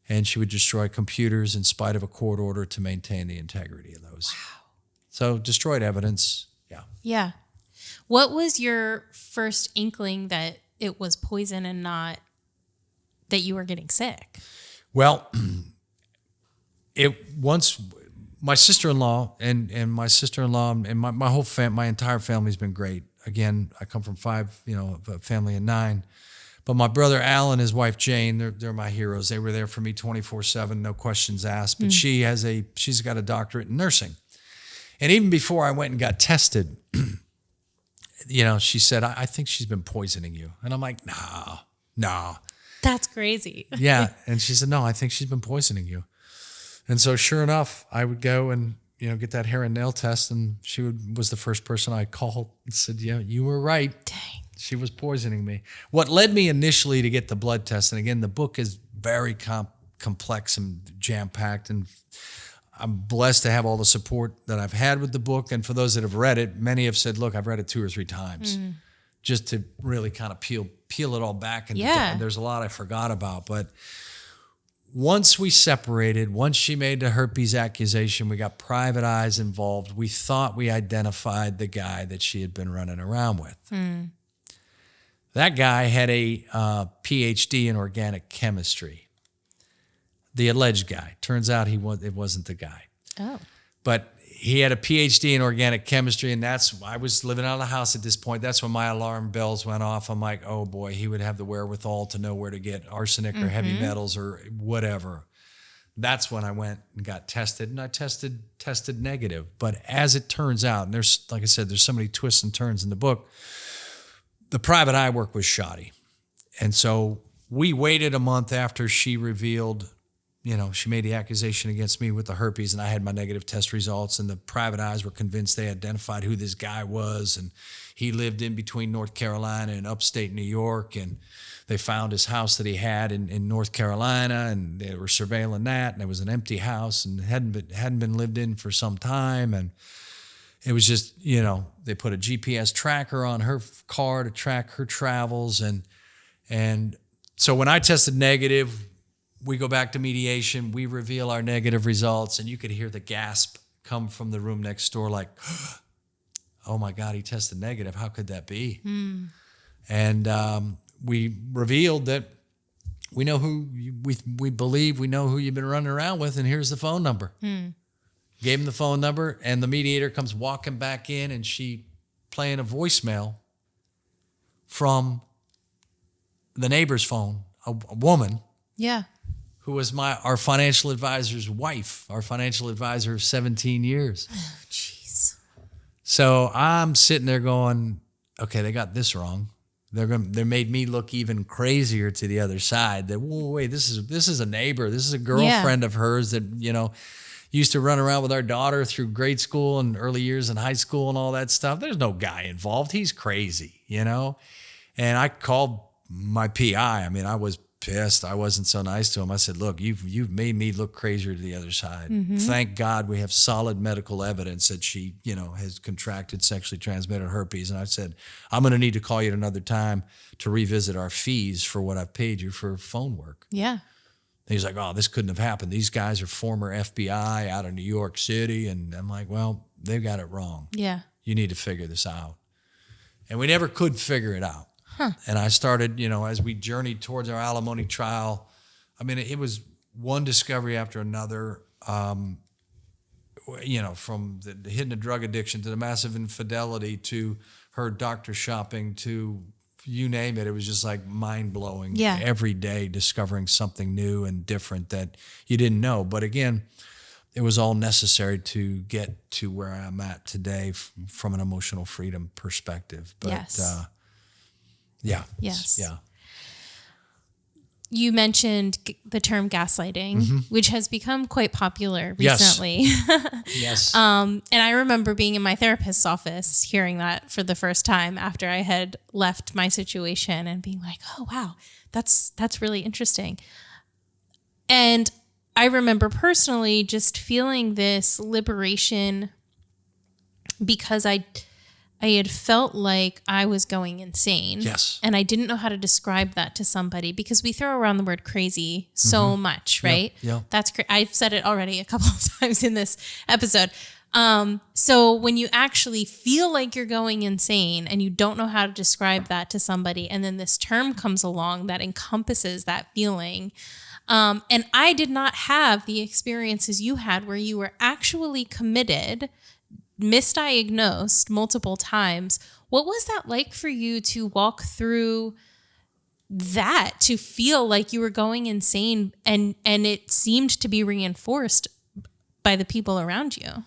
and she would destroy computers in spite of a court order to maintain the integrity of those. Wow. So destroyed evidence. Yeah. Yeah. What was your first inkling that it was poison and not that you were getting sick? Well, my sister-in-law and my sister-in-law and my whole my entire family's been great. Again, I come from 5, a family of 9. But my brother Al and his wife Jane, they're my heroes. They were there for me 24/7, no questions asked. But she's got a doctorate in nursing. And even before I went and got tested, she said, I think she's been poisoning you. And I'm like, no. That's crazy. Yeah. And she said, no, I think she's been poisoning you. And so sure enough, I would go and, get that hair and nail test. And she was the first person I called and said, yeah, you were right. Dang. She was poisoning me. What led me initially to get the blood test, and again, the book is very complex and jam-packed, and I'm blessed to have all the support that I've had with the book. And for those that have read it, many have said, look, I've read it 2 or 3 times just to really kind of peel it all back. And there's a lot I forgot about. But once we separated, once she made the herpes accusation, we got private eyes involved. We thought we identified the guy that she had been running around with. That guy had a PhD in organic chemistry. The alleged guy. Turns out it wasn't the guy. Oh. But he had a PhD in organic chemistry, and I was living out of the house at this point. That's when my alarm bells went off. I'm like, oh boy, he would have the wherewithal to know where to get arsenic or heavy metals or whatever. That's when I went and got tested, and I tested negative. But as it turns out, and there's, like I said, there's so many twists and turns in the book, the private eye work was shoddy. And so we waited a month after she revealed, she made the accusation against me with the herpes, and I had my negative test results, and the private eyes were convinced they identified who this guy was, and he lived in between North Carolina and upstate New York, and they found his house that he had in North Carolina, and they were surveilling that, and it was an empty house and hadn't been lived in for some time, and it was just, they put a GPS tracker on her car to track her travels, and so when I tested negative, we go back to mediation, we reveal our negative results, and you could hear the gasp come from the room next door, like, oh my God, he tested negative. How could that be? And we revealed that we know we believe we know who you've been running around with, and here's the phone number. Gave him the phone number, and the mediator comes walking back in, and she playing a voicemail from the neighbor's phone, a woman. Yeah. Who was our financial advisor's wife, our financial advisor of 17 years. Oh, jeez. So I'm sitting there going, okay, they got this wrong. They made me look even crazier to the other side. That, whoa, wait, this is a neighbor. This is a girlfriend of hers that, used to run around with our daughter through grade school and early years in high school and all that stuff. There's no guy involved. He's crazy, And I called my PI. I mean, I was pissed. I wasn't so nice to him. I said, look, you've made me look crazier to the other side. Thank God we have solid medical evidence that she, has contracted sexually transmitted herpes. And I said, I'm going to need to call you at another time to revisit our fees for what I've paid you for phone work. Yeah. And he's like, oh, this couldn't have happened. These guys are former FBI out of New York City. And I'm like, well, they've got it wrong. Yeah. You need to figure this out. And we never could figure it out. And I started, as we journeyed towards our alimony trial, I mean, it was one discovery after another, from the hidden drug addiction to the massive infidelity to her doctor shopping to you name it. It was just like mind-blowing. Yeah. Every day discovering something new and different that you didn't know. But again, it was all necessary to get to where I'm at today from an emotional freedom perspective. But, yes. Yeah. Yes. Yeah. You mentioned the term gaslighting, which has become quite popular recently. Yes. And I remember being in my therapist's office hearing that for the first time after I had left my situation and being like, oh, wow, that's really interesting. And I remember personally just feeling this liberation because I had felt like I was going insane. Yes. And I didn't know how to describe that to somebody because we throw around the word crazy so much, right? Yeah. That's I've said it already a couple of times in this episode. So when you actually feel like you're going insane and you don't know how to describe that to somebody, and then this term comes along that encompasses that feeling. And I did not have the experiences you had where you were actually committed, misdiagnosed multiple times. What was that like for you to walk through that, to feel like you were going insane and it seemed to be reinforced by the people around you?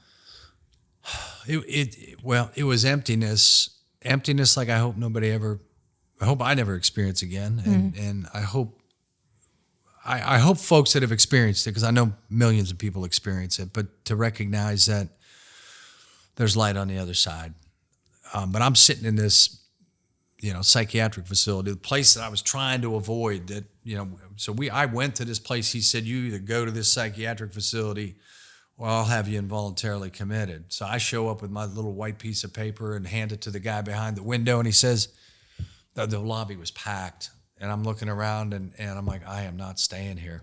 It was emptiness like I hope I never experience again. And I hope folks that have experienced it, because I know millions of people experience it, but to recognize that there's light on the other side. But I'm sitting in this, psychiatric facility, the place that I was trying to avoid. That I went to this place. He said, you either go to this psychiatric facility or I'll have you involuntarily committed. So I show up with my little white piece of paper and hand it to the guy behind the window, and he says, the lobby was packed. And I'm looking around and I'm like, I am not staying here.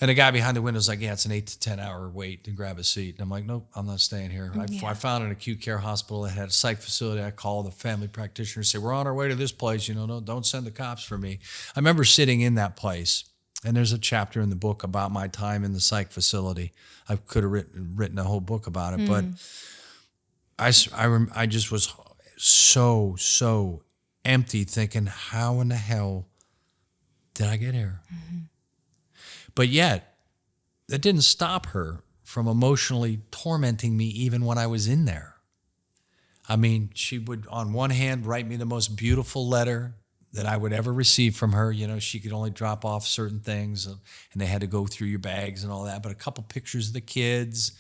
And the guy behind the window is like, yeah, it's an 8 to 10 hour wait to grab a seat. And I'm like, nope, I'm not staying here. I found an acute care hospital that had a psych facility. I called the family practitioner and say, we're on our way to this place. Don't send the cops for me. I remember sitting in that place, and there's a chapter in the book about my time in the psych facility. I could have written a whole book about it, but I just was so empty, thinking, how in the hell did I get here? But yet, that didn't stop her from emotionally tormenting me even when I was in there. I mean, she would, on one hand, write me the most beautiful letter that I would ever receive from her. You know, she could only drop off certain things, and they had to go through your bags and all that. But a couple pictures of the kids,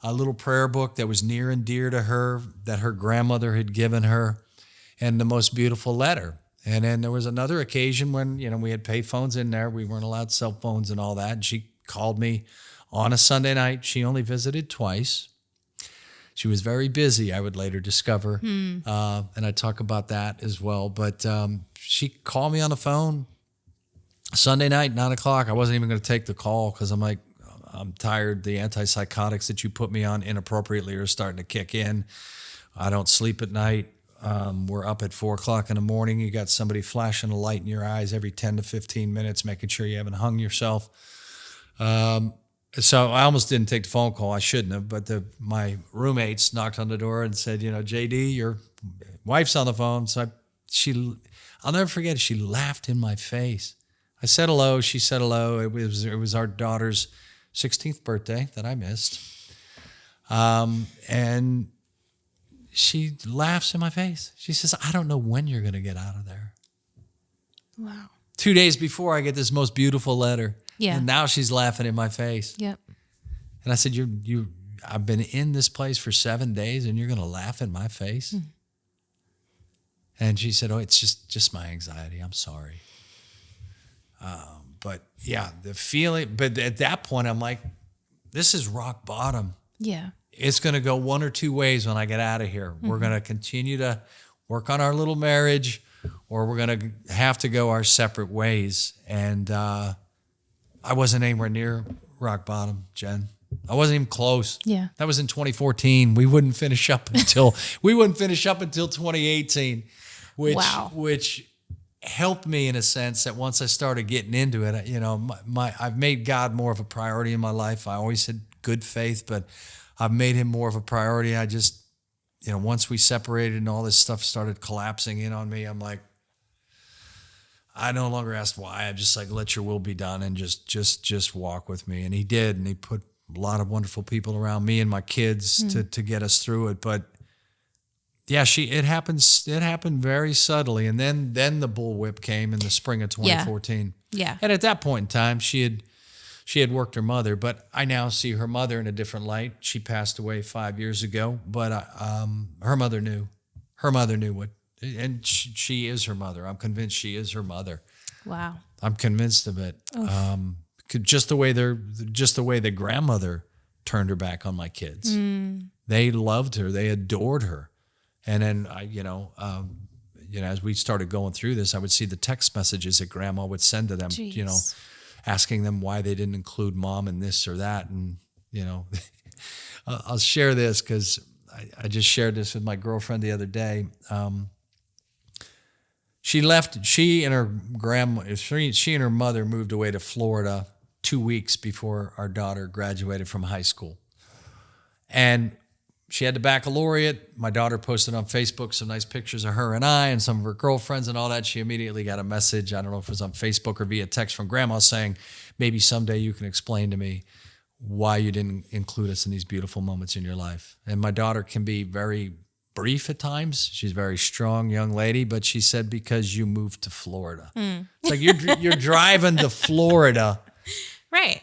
a little prayer book that was near and dear to her that her grandmother had given her, and the most beautiful letter. And then there was another occasion when, you know, we had pay phones in there. We weren't allowed cell phones and all that. And she called me on a Sunday night. She only visited twice. She was very busy, I would later discover. And I talk about that as well. But she called me on the phone Sunday night, 9 o'clock. I wasn't even going to take the call because I'm like, I'm tired. The antipsychotics that you put me on inappropriately are starting to kick in. I don't sleep at night. We're up at 4 o'clock in the morning. You got somebody flashing a light in your eyes every 10 to 15 minutes, making sure you haven't hung yourself. So I almost didn't take the phone call. I shouldn't have, but my roommates knocked on the door and said, you know, JD, your wife's on the phone. So I'll never forget it. She laughed in my face. I said hello. She said hello. It was our daughter's 16th birthday that I missed. And she laughs in my face. She says, I don't know when you're going to get out of there. Wow. 2 days before, I get this most beautiful letter. Yeah. And now she's laughing in my face. Yep. And I said, I've been in this place for 7 days and you're going to laugh in my face? And she said, oh, it's just my anxiety. I'm sorry. But yeah, the feeling, but at that point, I'm like, this is rock bottom. Yeah. It's going to go one or two ways when I get out of here. We're going to continue to work on our little marriage, or we're going to have to go our separate ways. And I wasn't anywhere near rock bottom, Jen. I wasn't even close. Yeah. That was in 2014. We wouldn't finish up until 2018, which helped me in a sense that once I started getting into it, you know, I've made God more of a priority in my life. I always had good faith, but I've made him more of a priority. I just, you know, once we separated and all this stuff started collapsing in on me, I'm like, I no longer asked why. I'm just like, let your will be done and just walk with me. And he did. And he put a lot of wonderful people around me and my kids to get us through it. But yeah, it happened very subtly. And then the bullwhip came in the spring of 2014. Yeah. And at that point in time, she had worked her mother, but I now see her mother in a different light. She passed away 5 years ago, but her mother knew. Her mother knew what, and she is her mother. I'm convinced she is her mother. Wow. I'm convinced of it. Just the way the grandmother turned her back on my kids. They loved her. They adored her. And then as we started going through this, I would see the text messages that grandma would send to them, Jeez. you know, asking them why they didn't include mom in this or that. And, you know, I'll share this because I just shared this with my girlfriend the other day. She and her mother moved away to Florida 2 weeks before our daughter graduated from high school. And she had the baccalaureate. My daughter posted on Facebook some nice pictures of her and I and some of her girlfriends and all that. She immediately got a message, I don't know if it was on Facebook or via text from grandma, saying, maybe someday you can explain to me why you didn't include us in these beautiful moments in your life. And my daughter can be very brief at times. She's a very strong young lady, but she said, because you moved to Florida. It's like you're driving to Florida. Right.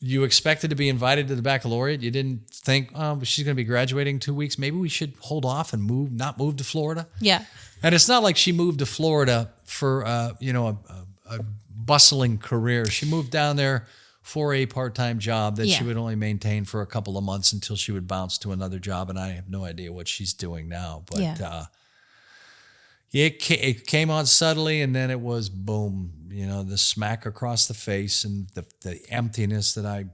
You expected to be invited to the baccalaureate. You didn't think, oh, she's going to be graduating in 2 weeks. Maybe we should hold off and not move to Florida. Yeah. And it's not like she moved to Florida for, a bustling career. She moved down there for a part-time job that she would only maintain for a couple of months until she would bounce to another job. And I have no idea what she's doing now. But it came on subtly, and then it was boom. You know, the smack across the face and the emptiness that I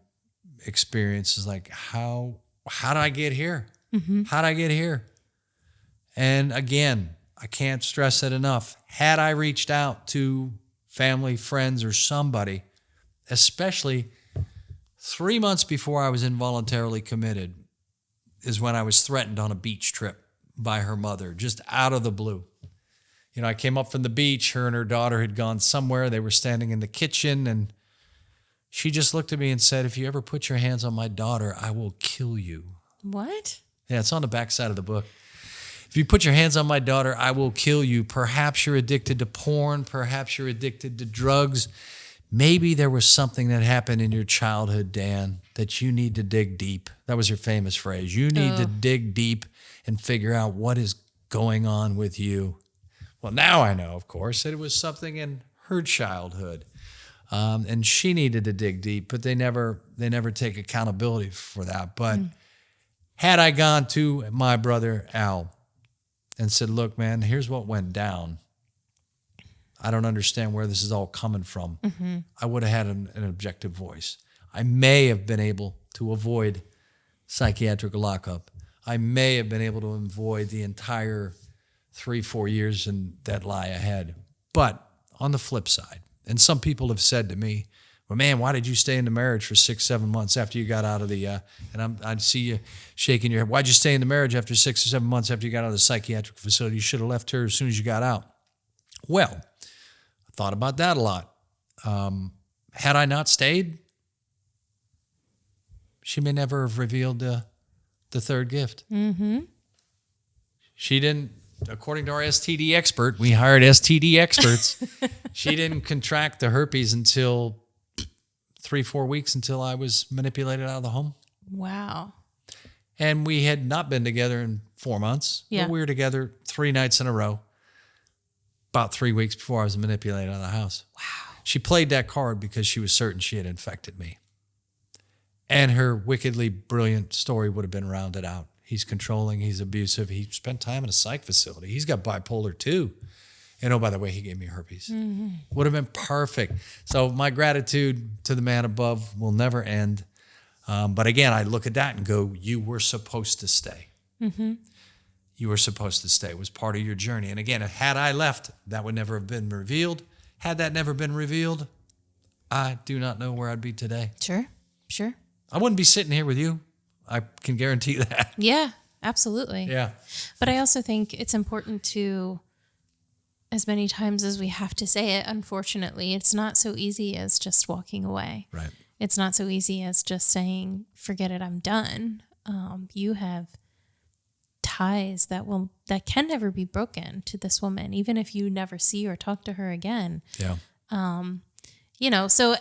experienced is like, how did I get here? How did I get here? And again, I can't stress it enough. Had I reached out to family, friends, or somebody, especially 3 months before I was involuntarily committed, is when I was threatened on a beach trip by her mother, just out of the blue. You know, I came up from the beach. Her and her daughter had gone somewhere. They were standing in the kitchen, and she just looked at me and said, if you ever put your hands on my daughter, I will kill you. What? Yeah, it's on the back side of the book. If you put your hands on my daughter, I will kill you. Perhaps you're addicted to porn. Perhaps you're addicted to drugs. Maybe there was something that happened in your childhood, Dan, that you need to dig deep. That was your famous phrase. You need to dig deep and figure out what is going on with you. Well, now I know, of course, that it was something in her childhood. And she needed to dig deep, but they never take accountability for that. But had I gone to my brother Al and said, look, man, here's what went down. I don't understand where this is all coming from. I would have had an objective voice. I may have been able to avoid psychiatric lockup. I may have been able to avoid the entire 3-4 years and that lie ahead. But on the flip side, and some people have said to me, well, man, why did you stay in the marriage for 6-7 months after you got out of the, and I see you shaking your head. Why'd you stay in the marriage after 6 or 7 months after you got out of the psychiatric facility? You should have left her as soon as you got out. Well, I thought about that a lot. Had I not stayed, she may never have revealed the third gift. She didn't, according to our STD expert, we hired STD experts. She didn't contract the herpes until 3-4 weeks until I was manipulated out of the home. Wow. And we had not been together in 4 months. Yeah. But we were together 3 nights in a row, about 3 weeks before I was manipulated out of the house. Wow. She played that card because she was certain she had infected me. And her wickedly brilliant story would have been rounded out. He's controlling, he's abusive, he spent time in a psych facility. He's got bipolar too. And oh, by the way, he gave me herpes. Would have been perfect. So my gratitude to the man above will never end. But again, I look at that and go, you were supposed to stay. You were supposed to stay. It was part of your journey. And again, had I left, that would never have been revealed. Had that never been revealed, I do not know where I'd be today. Sure. I wouldn't be sitting here with you. I can guarantee that. Yeah, absolutely. Yeah. But I also think it's important to, as many times as we have to say it, unfortunately, it's not so easy as just walking away. Right. It's not so easy as just saying, forget it, I'm done. You have ties that can never be broken to this woman, even if you never see or talk to her again. Yeah. So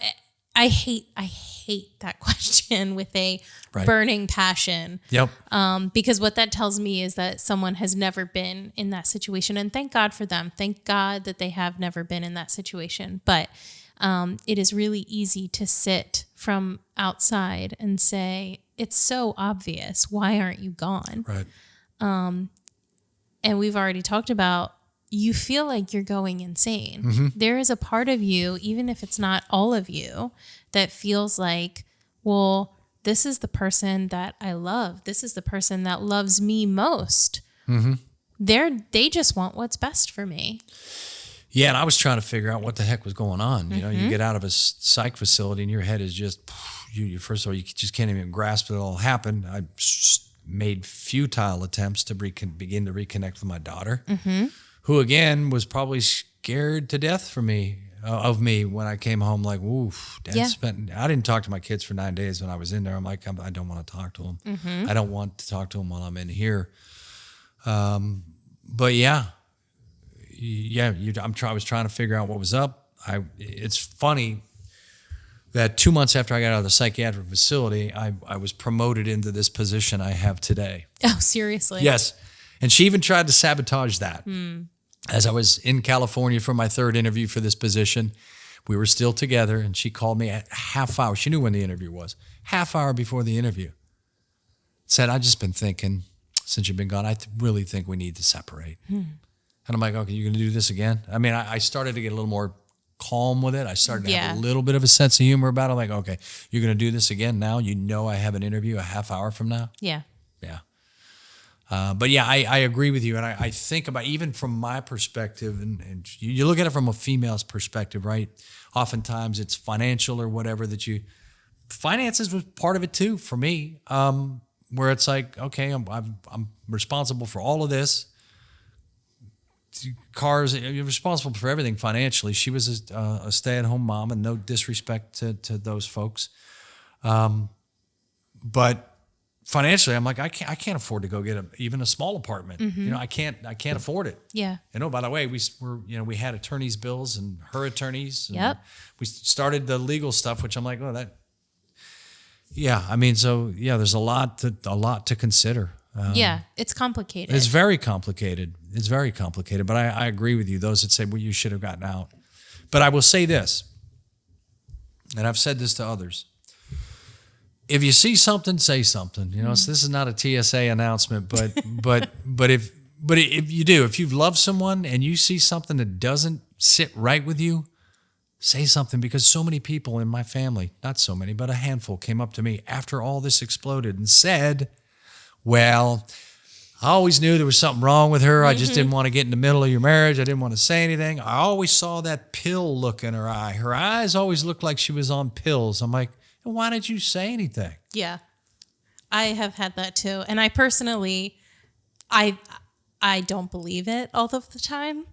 I hate that question with a burning passion. Yep. Because what that tells me is that someone has never been in that situation. And thank God for them. Thank God that they have never been in that situation. But it is really easy to sit from outside and say, it's so obvious. Why aren't you gone? Right. And we've already talked about, you feel like you're going insane. There is a part of you, even if it's not all of you, that feels like, well, this is the person that I love. This is the person that loves me most. They just want what's best for me. Yeah, and I was trying to figure out what the heck was going on. You know, you get out of a psych facility and your head is just, you first of all, you just can't even grasp it all happened. I made futile attempts to begin to reconnect with my daughter. Who again was probably scared to death of me when I came home. Like, oof, I didn't talk to my kids for 9 days when I was in there. I'm like, I don't want to talk to them. I don't want to talk to them while I'm in here. But I was trying to figure out what was up. It's funny that 2 months after I got out of the psychiatric facility, I was promoted into this position I have today. Oh, seriously? Yes. And she even tried to sabotage that. As I was in California for my third interview for this position, we were still together, and she called me a half hour. She knew when the interview was. Half hour before the interview. Said, I've just been thinking, since you've been gone, I really think we need to separate. And I'm like, okay, you're going to do this again? I mean, I started to get a little more calm with it. I started to have a little bit of a sense of humor about it. I'm like, okay, you're going to do this again now? You know I have an interview a half hour from now? Yeah. But yeah, I agree with you. And I think about, even from my perspective, and you look at it from a female's perspective, right? Oftentimes it's financial or whatever finances was part of it too for me, where it's like, okay, I'm responsible for all of this. Cars, you're responsible for everything financially. She was a stay-at-home mom, and no disrespect to those folks. But financially, I'm like, I can't afford to go get even a small apartment. You know, I can't afford it. Yeah. And oh, by the way, we had attorneys' bills and her attorneys. And Yep. we started the legal stuff, which I'm like, oh, that. Yeah, I mean, so yeah, there's a lot to consider. Yeah, it's complicated. It's very complicated. But I agree with you. Those that say, well, you should have gotten out. But I will say this, and I've said this to others. If you see something, say something. You know, so this is not a TSA announcement, but if you do, if you've loved someone and you see something that doesn't sit right with you, say something, because so many people in my family, not so many, but a handful, came up to me after all this exploded and said, well, I always knew there was something wrong with her. I just didn't want to get in the middle of your marriage. I didn't want to say anything. I always saw that pill look in her eye. Her eyes always looked like she was on pills. I'm like, why did you say anything? Yeah, I have had that too. And I personally, I don't believe it all of the time.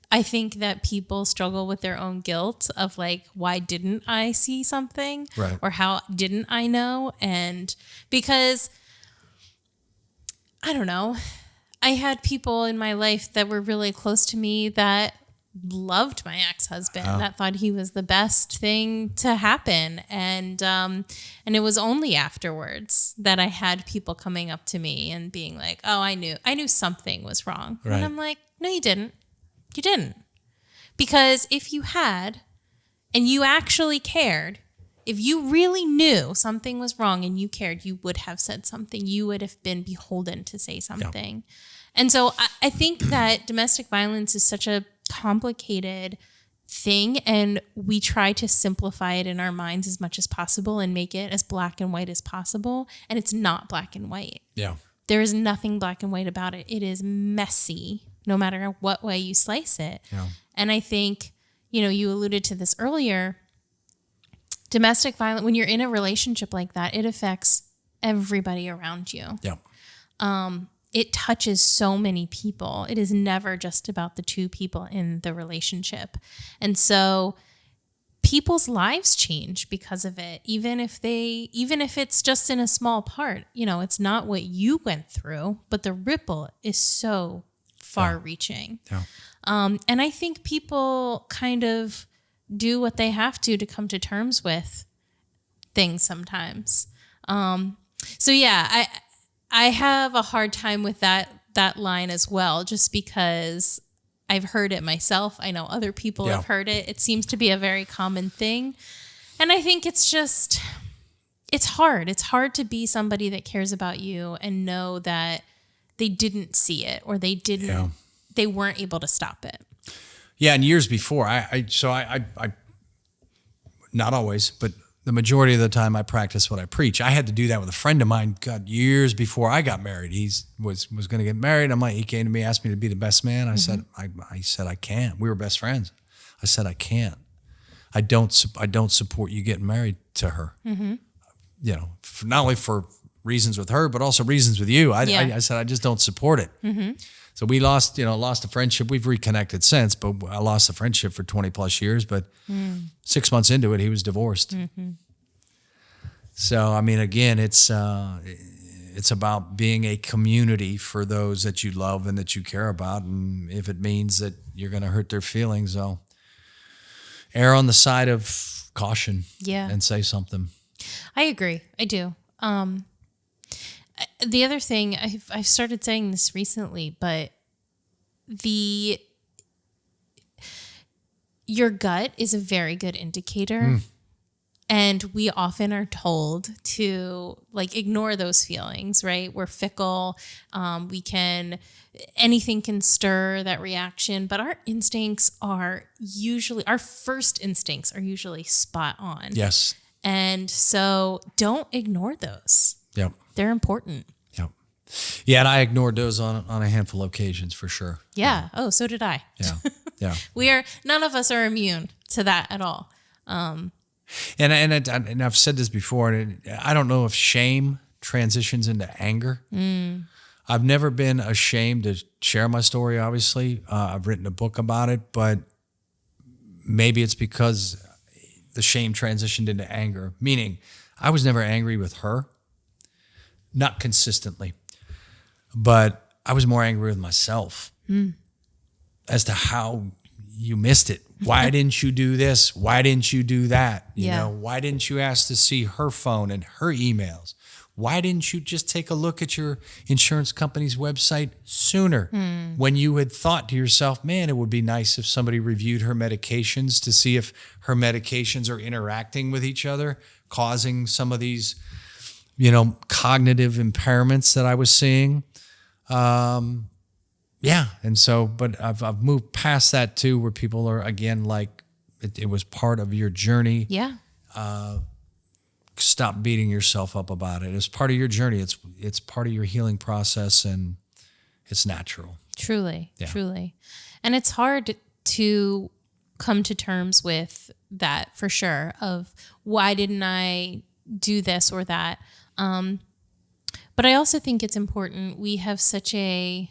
I think that people struggle with their own guilt of like, why didn't I see something? Right. Or how didn't I know? And because, I don't know, I had people in my life that were really close to me that loved my ex-husband, that thought he was the best thing to happen. And it was only afterwards that I had people coming up to me and being like, oh, I knew something was wrong. Right. And I'm like, no, you didn't. You didn't. Because if you had, and you actually cared, if you really knew something was wrong and you cared, you would have said something. You would have been beholden to say something. Yeah. And so I think that domestic violence is such a complicated thing, and we try to simplify it in our minds as much as possible and make it as black and white as possible. And it's not black and white. Yeah. There is nothing black and white about it. It is messy, no matter what way you slice it. Yeah. And I think, you alluded to this earlier, domestic violence, when you're in a relationship like that, it affects everybody around you. Yeah. It touches so many people. It is never just about the two people in the relationship. And so people's lives change because of it, even if it's just in a small part. It's not what you went through, but the ripple is so far reaching. Yeah. And I think people kind of do what they have to come to terms with things sometimes. So yeah, I have a hard time with that line as well, just because I've heard it myself. I know other people have heard it. It seems to be a very common thing. And I think it's hard. It's hard to be somebody that cares about you and know that they didn't see it, or they weren't able to stop it. Yeah. And years before, I not always, but the majority of the time I practice what I preach. I had to do that with a friend of mine, God, years before I got married. He was going to get married. He came to me, asked me to be the best man. I said, I can't. We were best friends. I said, I can't. I don't support you getting married to her. Mm-hmm. Not only for reasons with her, but also reasons with you. I said, I just don't support it. Mm-hmm. So we lost the friendship. We've reconnected since, but I lost the friendship for 20 plus years. But 6 months into it, he was divorced. Mm-hmm. So, again, it's about being a community for those that you love and that you care about. And if it means that you're going to hurt their feelings, I'll err on the side of caution and say something. I agree. I do. The other thing, I've started saying this recently, but your gut is a very good indicator. And we often are told to ignore those feelings, right? We're fickle. Anything can stir that reaction, but our first instincts are usually spot on. Yes. And so don't ignore those. Yep. They're important. Yep. Yeah, and I ignored those on a handful of occasions for sure. Yeah. Oh, so did I. Yeah. Yeah. None of us are immune to that at all. And I've said this before, and I don't know if shame transitions into anger. I've never been ashamed to share my story, obviously. I've written a book about it, but maybe it's because the shame transitioned into anger, meaning I was never angry with her. not consistently, but I was more angry with myself as to how you missed it. Why didn't you do this? Why didn't you do that? You know, why didn't you ask to see her phone and her emails? Why didn't you just take a look at your insurance company's website sooner when you had thought to yourself, man, it would be nice if somebody reviewed her medications to see if her medications are interacting with each other, causing some of these, you know, cognitive impairments that I was seeing. Yeah. And so, but I've moved past that too, where people are again, like it was part of your journey. Yeah. Stop beating yourself up about it. It's part of your journey. It's part of your healing process, and it's natural. Truly. And it's hard to come to terms with that for sure, of why didn't I do this or that? But I also think it's important. We have such a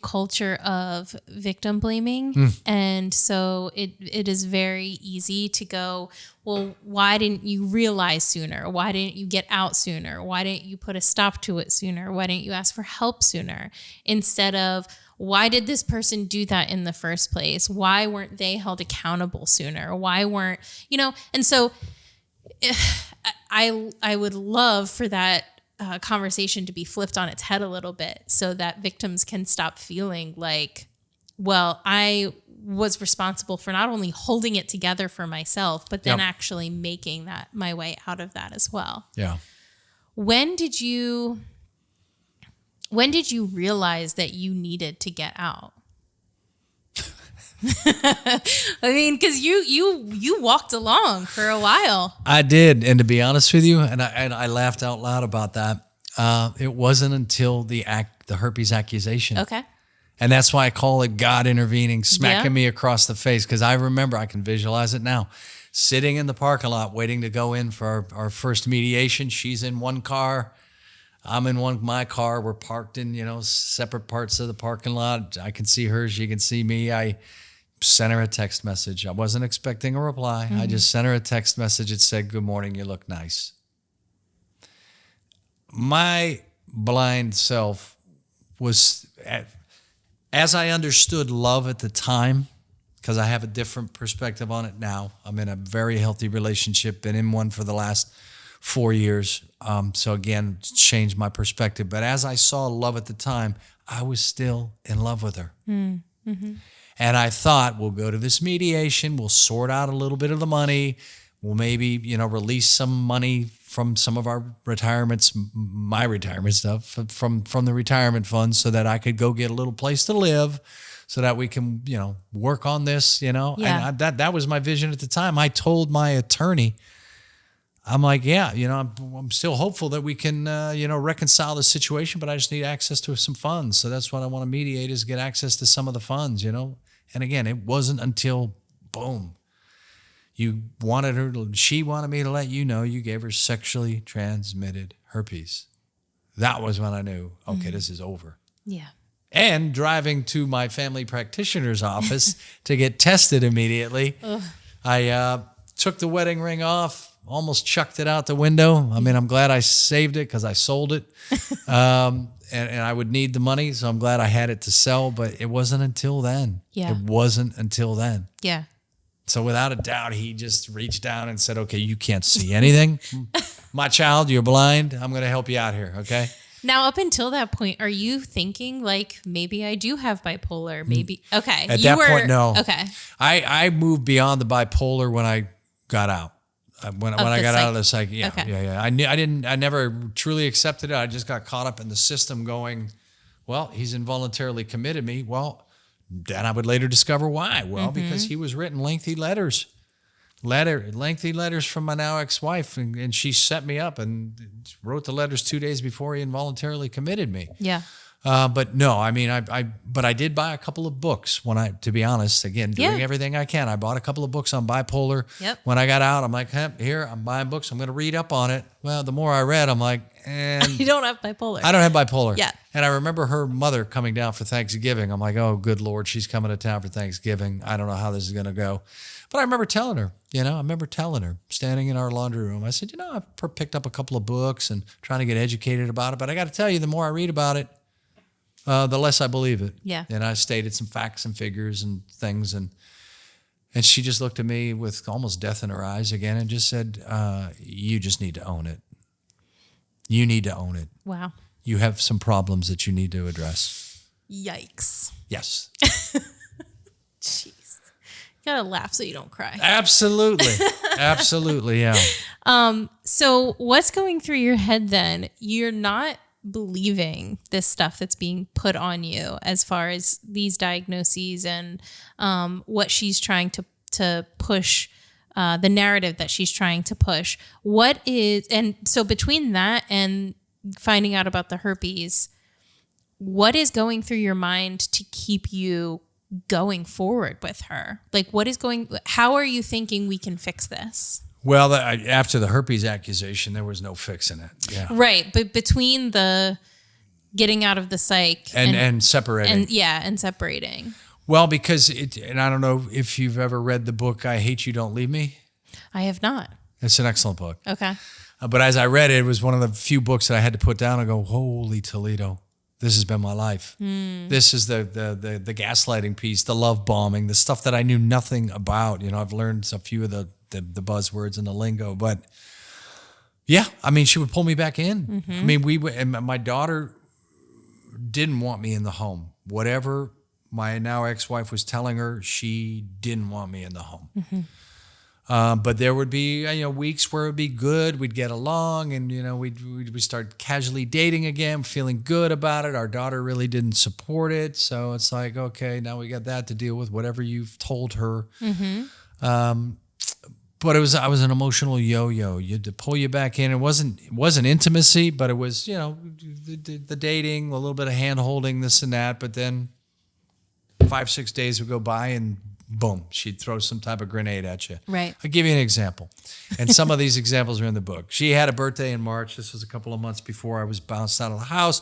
culture of victim blaming. And so it is very easy to go, well, why didn't you realize sooner? Why didn't you get out sooner? Why didn't you put a stop to it sooner? Why didn't you ask for help sooner? Instead of, why did this person do that in the first place? Why weren't they held accountable sooner? Why weren't, you know? And so I would love for that conversation to be flipped on its head a little bit, so that victims can stop feeling like, well, I was responsible for not only holding it together for myself, but then actually making that my way out of that as well. Yeah. When did you realize that you needed to get out? I mean, because you walked along for a while. I did, and to be honest with you, and I laughed out loud about that. It wasn't until the herpes accusation. Okay. And that's why I call it God intervening, smacking me across the face, because I remember, I can visualize it now, sitting in the parking lot waiting to go in for our first mediation. She's in one car. I'm in my car. We're parked in, separate parts of the parking lot. I can see her. She can see me. I sent her a text message. I wasn't expecting a reply. I just sent her a text message. It said, "Good morning. You look nice." My blind self was, as I understood love at the time, because I have a different perspective on it now. I'm in a very healthy relationship, been in one for the last 4 years. So again, it's changed my perspective. But as I saw love at the time, I was still in love with her. Mm-hmm. And I thought, we'll go to this mediation. We'll sort out a little bit of the money. We'll maybe, release some money from some of our retirements, my retirement stuff, from the retirement fund, so that I could go get a little place to live, so that we can, work on this, Yeah. And that was my vision at the time. I told my attorney, I'm like, yeah, I'm still hopeful that we can, reconcile the situation, but I just need access to some funds. So that's what I want to mediate, is get access to some of the funds, And again, it wasn't until, boom, she wanted me to let you know you gave her sexually transmitted herpes. That was when I knew, okay, this is over. Yeah. And driving to my family practitioner's office to get tested immediately, I took the wedding ring off, almost chucked it out the window. I mean, I'm glad I saved it because I sold it. And I would need the money, so I'm glad I had it to sell. But it wasn't until then. Yeah. It wasn't until then. Yeah. So without a doubt, he just reached down and said, okay, you can't see anything. My child, you're blind. I'm going to help you out here, okay? Now, up until that point, are you thinking, like, maybe I do have bipolar? Maybe. Okay. At that point, no. Okay. I moved beyond the bipolar when I got out. When I got out of the psych, yeah, Okay. yeah. I never truly accepted it. I just got caught up in the system going, well, he's involuntarily committed me. Well, then I would later discover why. Well, because he was written lengthy letters from my now ex-wife, and she set me up and wrote the letters 2 days before he involuntarily committed me. Yeah. But no, I mean, but I did buy a couple of books to be honest, again, doing everything I can. I bought a couple of books on bipolar. Yep. When I got out, I'm like, here, I'm buying books. I'm going to read up on it. Well, the more I read, I'm like, You don't have bipolar. I don't have bipolar. Yeah. And I remember her mother coming down for Thanksgiving. I'm like, oh, good Lord, she's coming to town for Thanksgiving. I don't know how this is going to go. But I remember telling her, standing in our laundry room. I said, I've picked up a couple of books and trying to get educated about it. But I got to tell you, the more I read about it, the less I believe it. Yeah. And I stated some facts and figures and things. And she just looked at me with almost death in her eyes again and just said, you just need to own it. You need to own it. Wow. You have some problems that you need to address. Yikes. Yes. Jeez. You gotta laugh so you don't cry. Absolutely. Absolutely, yeah. So what's going through your head then? You're not believing this stuff that's being put on you as far as these diagnoses and what she's trying to push, the narrative that she's trying to push. And so between that and finding out about the herpes, what is going through your mind to keep you going forward with her? Like, how are you thinking we can fix this? Well, after the herpes accusation, there was no fixing it. Yeah. Right. But between the getting out of the psych and separating. And separating. Well, because and I don't know if you've ever read the book, I Hate You, Don't Leave Me. I have not. It's an excellent book. Okay. But as I read it, it was one of the few books that I had to put down and go, holy Toledo, this has been my life. This is the gaslighting piece, the love bombing, the stuff that I knew nothing about. I've learned a few of the buzzwords and the lingo, but yeah, I mean, she would pull me back in. Mm-hmm. I mean, and my daughter didn't want me in the home. Whatever my now ex-wife was telling her, she didn't want me in the home. Mm-hmm. But there would be, weeks where it would be good. We'd get along and, we'd start casually dating again, feeling good about it. Our daughter really didn't support it. So it's like, okay, now we got that to deal with, whatever you've told her. Mm-hmm. But I was an emotional yo-yo. You had to pull you back in. It wasn't intimacy, but it was, the dating, a little bit of hand holding, this and that. But then 5-6 days would go by and boom, she'd throw some type of grenade at you. Right. I'll give you an example. And some of these examples are in the book. She had a birthday in March. This was a couple of months before I was bounced out of the house.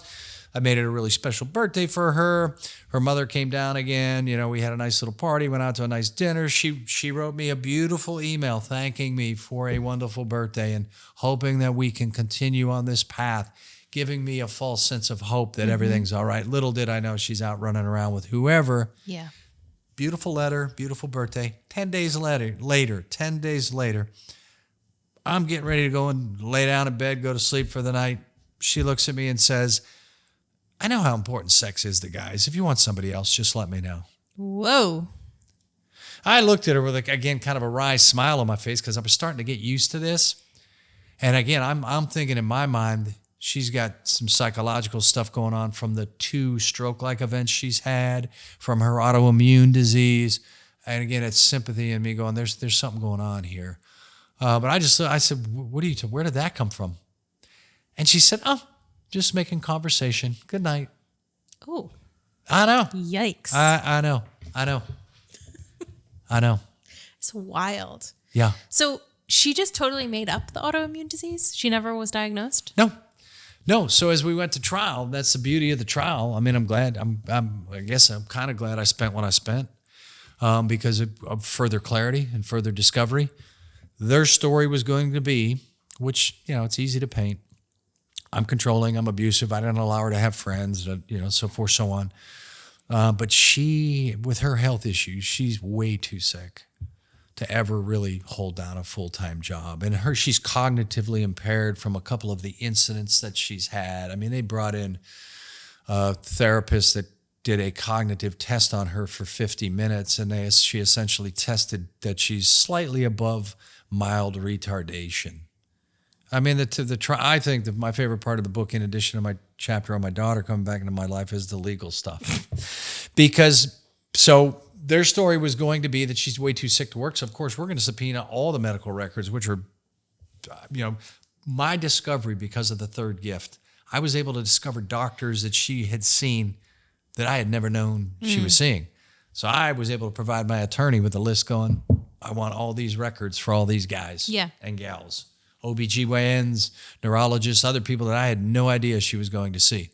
I made it a really special birthday for her. Her mother came down again. We had a nice little party, went out to a nice dinner. She wrote me a beautiful email thanking me for a wonderful birthday and hoping that we can continue on this path, giving me a false sense of hope that everything's all right. Little did I know she's out running around with whoever. Yeah. Beautiful letter, beautiful birthday. 10 days later, I'm getting ready to go and lay down in bed, go to sleep for the night. She looks at me and says, I know how important sex is to guys. If you want somebody else, just let me know. Whoa. I looked at her with, again, kind of a wry smile on my face because I was starting to get used to this. And again, I'm thinking in my mind, she's got some psychological stuff going on from the 2 stroke-like events she's had, from her autoimmune disease. And again, it's sympathy in me going, there's something going on here. But I said, where did that come from? And she said, just making conversation. Good night. Oh. I know. Yikes. I know. I know. It's wild. Yeah. So she just totally made up the autoimmune disease? She never was diagnosed? No. So as we went to trial, that's the beauty of the trial. I mean, I'm glad. I guess I'm kind of glad I spent what I spent because of further clarity and further discovery. Their story was going to be, which, it's easy to paint. I'm controlling. I'm abusive. I didn't allow her to have friends, so forth, so on. But she, with her health issues, she's way too sick to ever really hold down a full-time job. And she's cognitively impaired from a couple of the incidents that she's had. I mean, they brought in a therapist that did a cognitive test on her for 50 minutes, and she essentially tested that she's slightly above mild retardation. I mean, I think that my favorite part of the book, in addition to my chapter on my daughter coming back into my life, is the legal stuff. Because, their story was going to be that she's way too sick to work. So, of course, we're going to subpoena all the medical records, which are, my discovery because of the third gift. I was able to discover doctors that she had seen that I had never known she was seeing. So I was able to provide my attorney with a list going, I want all these records for all these guys and gals, OBGYNs, neurologists, other people that I had no idea she was going to see.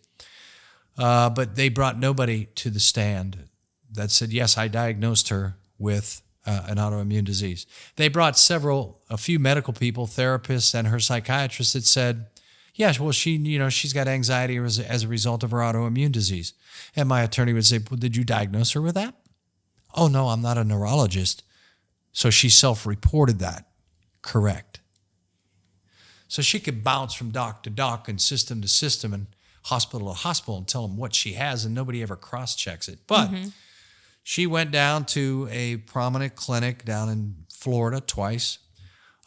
But they brought nobody to the stand that said, yes, I diagnosed her with an autoimmune disease. They brought a few medical people, therapists, and her psychiatrist that said, yes, well, she's got anxiety as a result of her autoimmune disease. And my attorney would say, well, did you diagnose her with that? Oh, no, I'm not a neurologist. So she self-reported that. Correct. So she could bounce from doc to doc and system to system and hospital to hospital and tell them what she has, and nobody ever cross-checks it. But she went down to a prominent clinic down in Florida twice.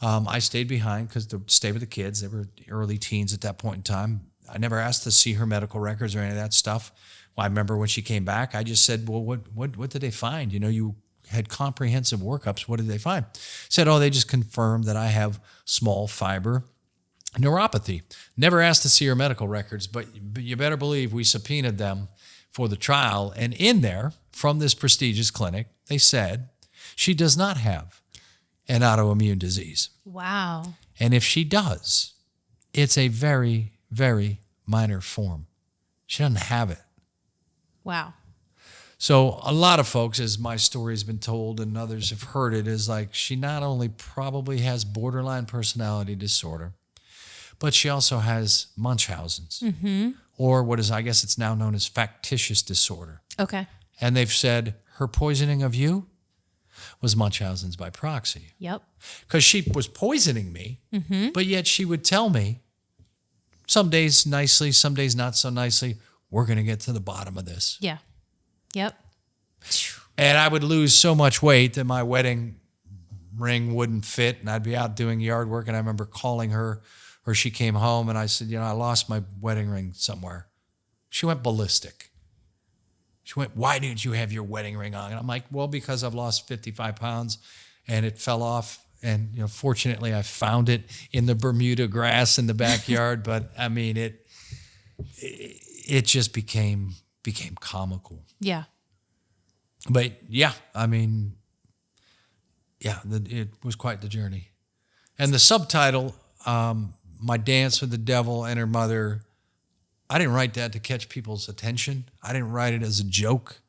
I stayed behind because to stay with the kids. They were early teens at that point in time. I never asked to see her medical records or any of that stuff. Well, I remember when she came back, I just said, well, what did they find? You had comprehensive workups. What did they find? Said, oh, they just confirmed that I have small fiber neuropathy. Never asked to see her medical records, but you better believe we subpoenaed them for the trial. And in there, from this prestigious clinic, they said she does not have an autoimmune disease. Wow. And if she does, it's a very, very minor form. She doesn't have it. Wow. So a lot of folks, as my story has been told and others have heard it, is like she not only probably has borderline personality disorder, but she also has Munchausen's, or what is, I guess it's now known as factitious disorder. Okay. And they've said her poisoning of you was Munchausen's by proxy. Yep. Because she was poisoning me, but yet she would tell me, some days nicely, some days not so nicely, we're going to get to the bottom of this. Yeah. Yep. And I would lose so much weight that my wedding ring wouldn't fit, and I'd be out doing yard work, and I remember calling her, or she came home, and I said, I lost my wedding ring somewhere. She went ballistic. She went, why didn't you have your wedding ring on? And I'm like, well, because I've lost 55 pounds, and it fell off, and fortunately I found it in the Bermuda grass in the backyard, but I mean, it just became comical. Yeah. But yeah, I mean, yeah, it was quite the journey. And the subtitle, My Dance with the Devil and Her Mother, I didn't write that to catch people's attention. I didn't write it as a joke.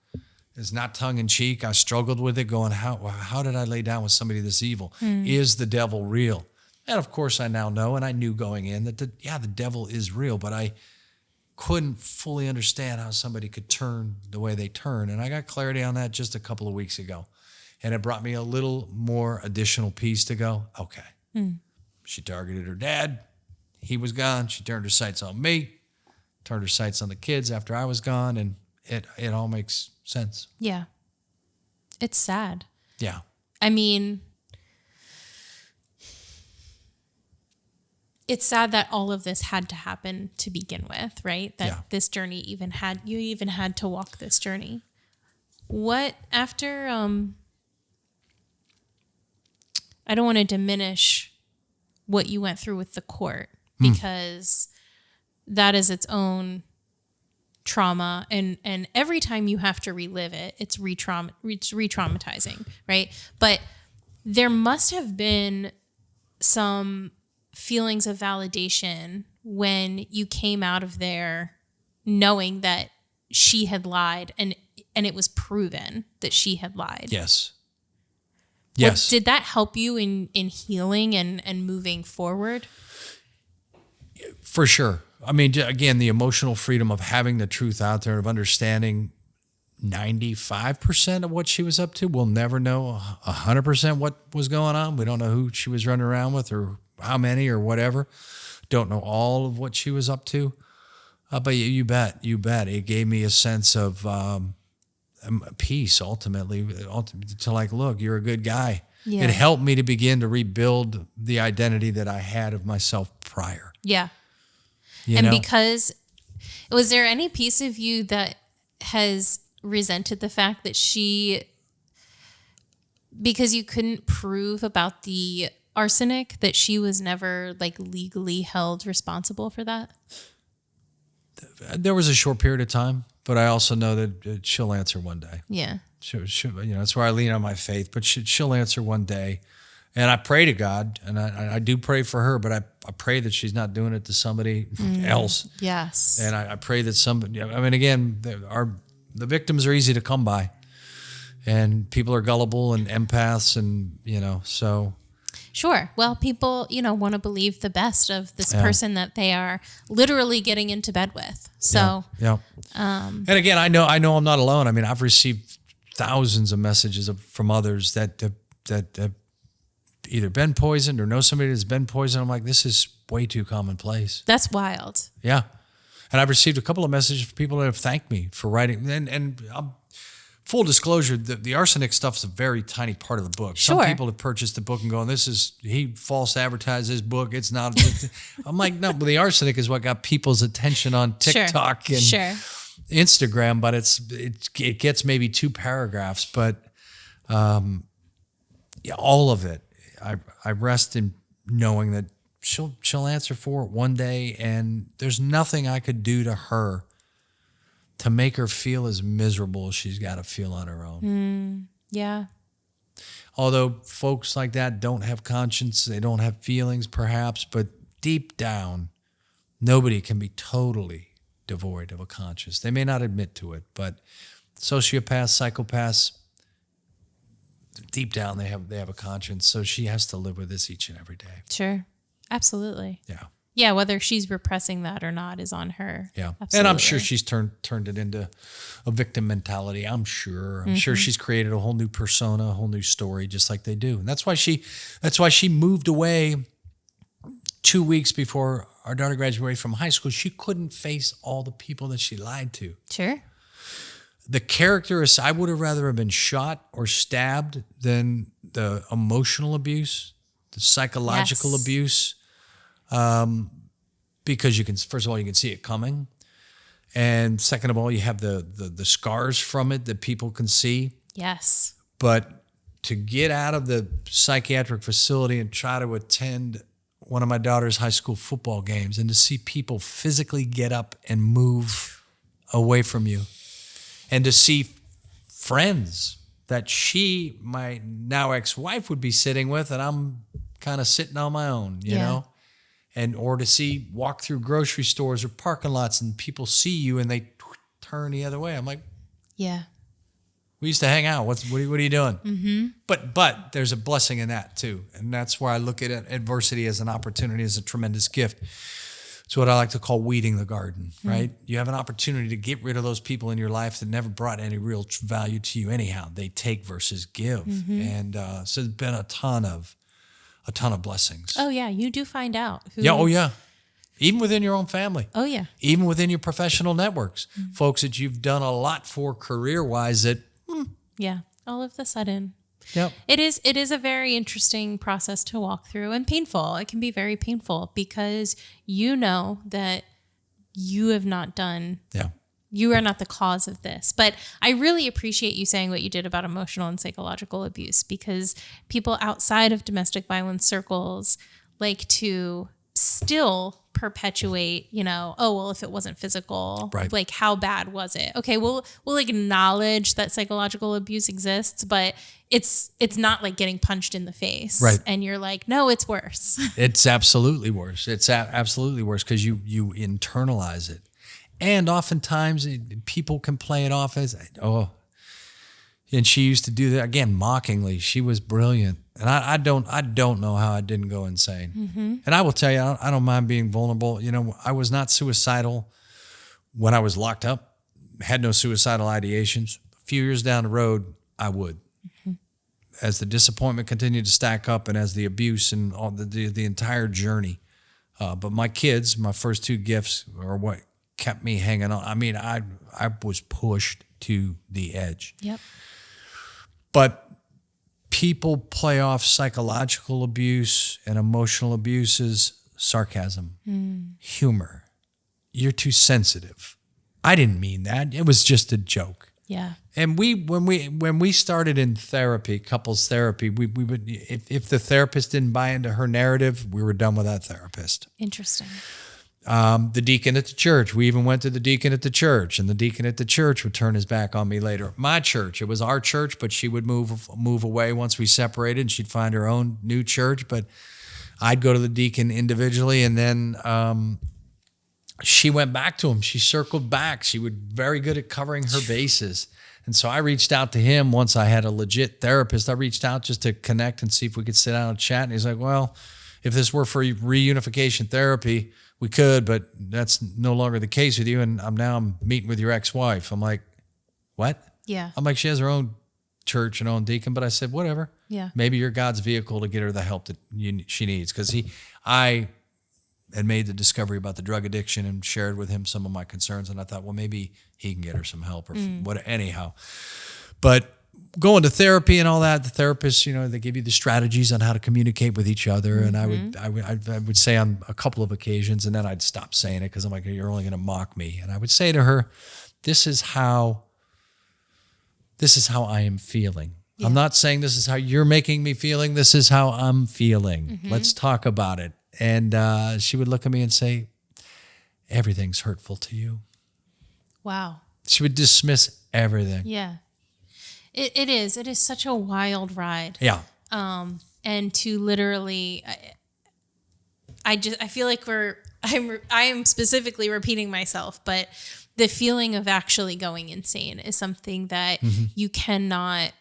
It's not tongue-in-cheek. I struggled with it going, how did I lay down with somebody this evil? Is the devil real? And of course I now know, and I knew going in that the devil is real, but I couldn't fully understand how somebody could turn the way they turn. And I got clarity on that just a couple of weeks ago. And it brought me a little more additional piece to go, okay. She targeted her dad. He was gone. She turned her sights on me, turned her sights on the kids after I was gone, and it all makes sense. Yeah. It's sad. Yeah. I mean, it's sad that all of this had to happen to begin with, right? That this journey you even had to walk this journey. What after, I don't want to diminish what you went through with the court because that is its own trauma. And every time you have to relive it, it's re-traumatizing, right? But there must have been some feelings of validation when you came out of there knowing that she had lied and it was proven that she had lied. Yes. Yes. Did that help you in healing and moving forward? For sure. I mean, again, the emotional freedom of having the truth out there, of understanding 95% of what she was up to. We'll never know 100% what was going on. We don't know who she was running around with or how many or whatever. Don't know all of what she was up to. But you bet. It gave me a sense of peace, ultimately, to like, look, you're a good guy. Yeah. It helped me to begin to rebuild the identity that I had of myself prior. Yeah. You know? Because, was there any piece of you that has resented the fact that because you couldn't prove about the arsenic, that she was never like legally held responsible for that? There was a short period of time, but I also know that she'll answer one day. Yeah. That's where I lean on my faith, but she'll answer one day. And I pray to God, and I do pray for her, but I pray that she's not doing it to somebody else. Yes. And I pray that somebody, I mean, again, the victims are easy to come by, and people are gullible and empaths, and, so. Sure. Well, people, want to believe the best of this person that they are literally getting into bed with. So, yeah. And again, I know I'm not alone. I mean, I've received thousands of messages from others that have either been poisoned or know somebody that's been poisoned. I'm like, this is way too commonplace. That's wild. Yeah. And I've received a couple of messages from people that have thanked me for writing. And full disclosure, the arsenic stuff is a very tiny part of the book. Sure. Some people have purchased the book and going, he false advertised his book. It's not. I'm like, no, but the arsenic is what got people's attention on TikTok and Instagram, but it gets maybe 2 paragraphs, but all of it. I rest in knowing that she'll answer for it one day, and there's nothing I could do to her to make her feel as miserable as she's got to feel on her own. Yeah. Although folks like that don't have conscience, they don't have feelings perhaps, but deep down, nobody can be totally devoid of a conscience. They may not admit to it, but sociopaths, psychopaths, deep down they have a conscience. So she has to live with this each and every day. Sure. Absolutely. Yeah. Yeah, whether she's repressing that or not is on her. Yeah. Absolutely. And I'm sure she's turned it into a victim mentality. I'm sure she's created a whole new persona, a whole new story, just like they do. And that's why she moved away 2 weeks before our daughter graduated from high school. She couldn't face all the people that she lied to. Sure. The character is, I would have rather have been shot or stabbed than the emotional abuse, the psychological abuse. Because first of all, you can see it coming. And second of all, you have the scars from it that people can see. Yes. But to get out of the psychiatric facility and try to attend one of my daughter's high school football games and to see people physically get up and move away from you, and to see friends that my now ex-wife would be sitting with, and I'm kind of sitting on my own, you know? Or to walk through grocery stores or parking lots and people see you and they turn the other way. I'm like, yeah, we used to hang out. What are you doing? Mm-hmm. But there's a blessing in that too. And that's where I look at adversity as an opportunity, as a tremendous gift. It's what I like to call weeding the garden, right? You have an opportunity to get rid of those people in your life that never brought any real value to you anyhow. They take versus give. And so there's been a ton of blessings. Oh, yeah. You do find out. Oh, yeah. Even within your own family. Oh, yeah. Even within your professional networks. Folks that you've done a lot for career-wise that... Yeah. All of a sudden. Yep. It is a very interesting process to walk through, and painful. It can be very painful because you know that you have not done... Yeah. You are not the cause of this. But I really appreciate you saying what you did about emotional and psychological abuse, because people outside of domestic violence circles like to still perpetuate, oh, well, if it wasn't physical, right, like how bad was it? Okay, we'll acknowledge that psychological abuse exists, but it's not like getting punched in the face. Right. And you're like, no, it's worse. It's absolutely worse. It's absolutely worse because you internalize it. And oftentimes people can play it off as, oh, and she used to do that again mockingly. She was brilliant, and I don't know how I didn't go insane. And I will tell you, I don't mind being vulnerable. I was not suicidal when I was locked up. Had no suicidal ideations. A few years down the road, I would. As the disappointment continued to stack up, and as the abuse and all the entire journey. But my kids, my first 2 gifts, are what kept me hanging on. I mean, I was pushed to the edge. Yep. But people play off psychological abuse and emotional abuse as sarcasm, humor. You're too sensitive. I didn't mean that. It was just a joke. Yeah. And when we started in therapy, couples therapy, we would, if the therapist didn't buy into her narrative, we were done with that therapist. Interesting. The deacon at the church. We even went to the deacon at the church, and the deacon at the church would turn his back on me later. My church, it was our church, but she would move away once we separated, and she'd find her own new church. But I'd go to the deacon individually, and then she went back to him. She circled back. She was very good at covering her bases. And so I reached out to him once I had a legit therapist. I reached out just to connect and see if we could sit down and chat. And he's like, well, if this were for reunification therapy, we could, but that's no longer the case with you. And I'm meeting with your ex-wife. I'm like, what? Yeah. I'm like, she has her own church and own deacon. But I said, whatever. Yeah. Maybe you're God's vehicle to get her the help that she needs. Because I had made the discovery about the drug addiction and shared with him some of my concerns. And I thought, well, maybe he can get her some help or what. Anyhow, but going to therapy and all that, the therapists, they give you the strategies on how to communicate with each other. And I would say on a couple of occasions, and then I'd stop saying it because I'm like, you're only going to mock me. And I would say to her, this is how I am feeling. Yeah. I'm not saying this is how you're making me feeling. This is how I'm feeling. Let's talk about it. And she would look at me and say, everything's hurtful to you. Wow. She would dismiss everything. Yeah. It is. It is such a wild ride. Yeah. And to literally, I feel like I am specifically repeating myself, but the feeling of actually going insane is something that you cannot,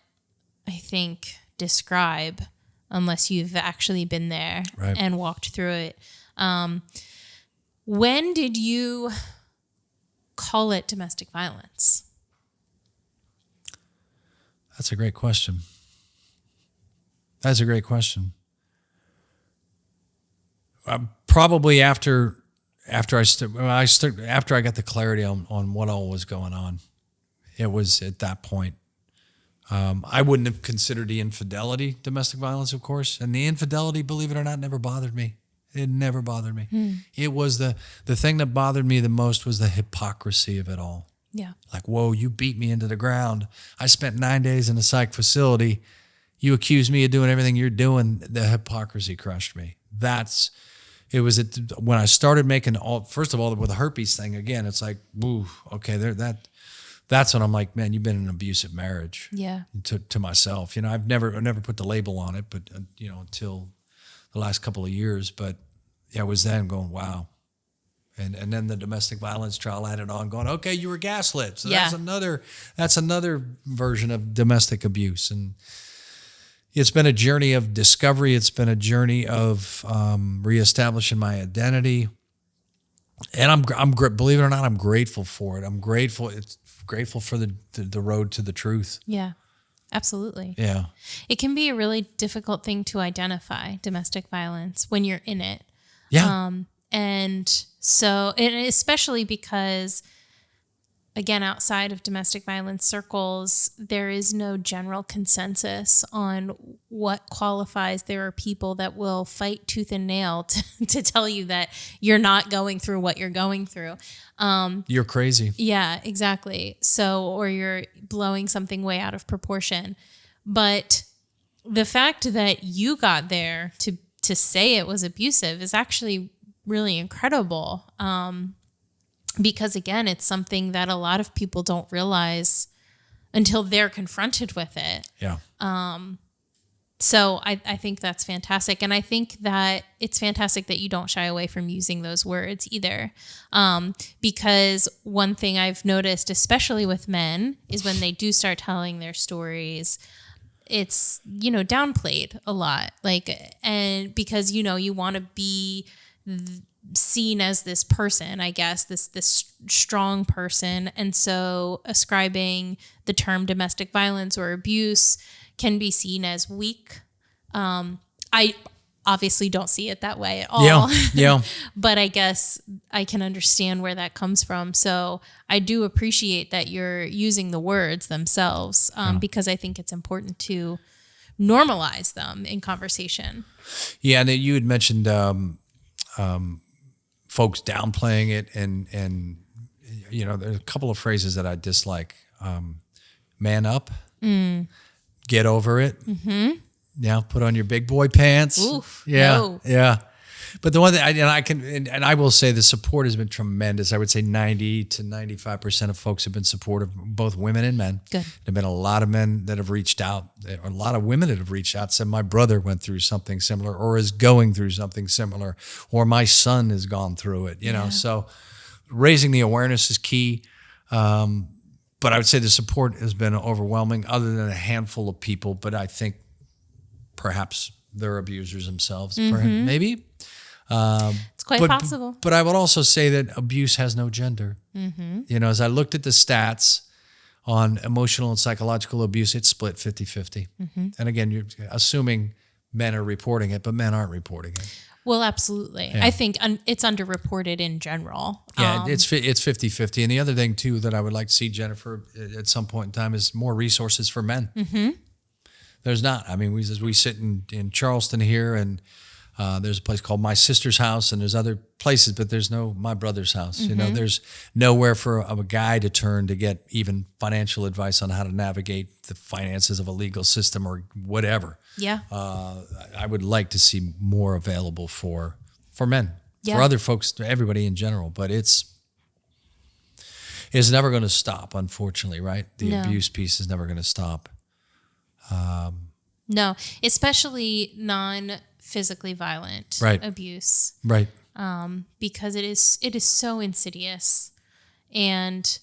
I think, describe unless you've actually been there and walked through it. When did you call it domestic violence? That's a great question. That's a great question. Probably after I got the clarity on what all was going on. It was at that point. I wouldn't have considered the infidelity domestic violence, of course. And the infidelity, believe it or not, never bothered me. It never bothered me. It was the thing that bothered me the most was the hypocrisy of it all. Yeah. Like, whoa, you beat me into the ground. I spent 9 days in a psych facility. You accuse me of doing everything you're doing. The hypocrisy crushed me. When I started making first of all, with the herpes thing, again, it's like, woo, okay, that's when I'm like, man, you've been in an abusive marriage. Yeah. To myself. I've never put the label on it, but until the last couple of years. But yeah, it was then going, wow. And then the domestic violence trial added on, going, okay, you were gaslit. So that's another version of domestic abuse. And it's been a journey of discovery. It's been a journey of reestablishing my identity. And I'm believe it or not, I'm grateful for it. I'm grateful. It's grateful for the road to the truth. Yeah, absolutely. Yeah. It can be a really difficult thing to identify, domestic violence, when you're in it. Yeah. And especially because, again, outside of domestic violence circles, there is no general consensus on what qualifies. There are people that will fight tooth and nail to tell you that you're not going through what you're going through. You're crazy. Yeah, exactly. Or you're blowing something way out of proportion. But the fact that you got there to say it was abusive is actually really incredible. Because again, it's something that a lot of people don't realize until they're confronted with it. Yeah. So I think that's fantastic. And I think that it's fantastic that you don't shy away from using those words either. Because one thing I've noticed, especially with men, is when they do start telling their stories, it's, downplayed a lot. And because, you want to be seen as this person, I guess, this strong person. And so ascribing the term domestic violence or abuse can be seen as weak. I obviously don't see it that way at all. Yeah. But I guess I can understand where that comes from. So I do appreciate that you're using the words themselves, because I think it's important to normalize them in conversation. Yeah, and you had mentioned folks downplaying it, and there's a couple of phrases that I dislike. Man up, get over it. Mm-hmm. Yeah, put on your big boy pants. Oof, yeah, no. yeah. But the one thing, and I will say the support has been tremendous. I would say 90 to 95% of folks have been supportive, both women and men. Good. There have been a lot of men that have reached out, or a lot of women that have reached out, said my brother went through something similar, or is going through something similar, or my son has gone through it. You know, so raising the awareness is key. But I would say the support has been overwhelming, other than a handful of people. But I think perhaps they're abusers themselves, maybe. It's quite possible. But I would also say that abuse has no gender. You know, as I looked at the stats on emotional and psychological abuse, it's split 50-50. And again, you're assuming men are reporting it, but men aren't reporting it. Well, absolutely. Yeah. I think it's underreported in general. Yeah, it's 50-50. And the other thing, too, that I would like to see, Jennifer, at some point in time is more resources for men. There's not. I mean, we sit in Charleston here, and there's a place called My Sister's House, and there's other places, but there's no My Brother's House. You know, there's nowhere for a guy to turn to get even financial advice on how to navigate the finances of a legal system or whatever. Yeah. I would like to see more available for men, for other folks, everybody in general. But it's never going to stop, unfortunately, right? The abuse piece is never going to stop. No, especially non-physically violent abuse. Right. Because it is so insidious. And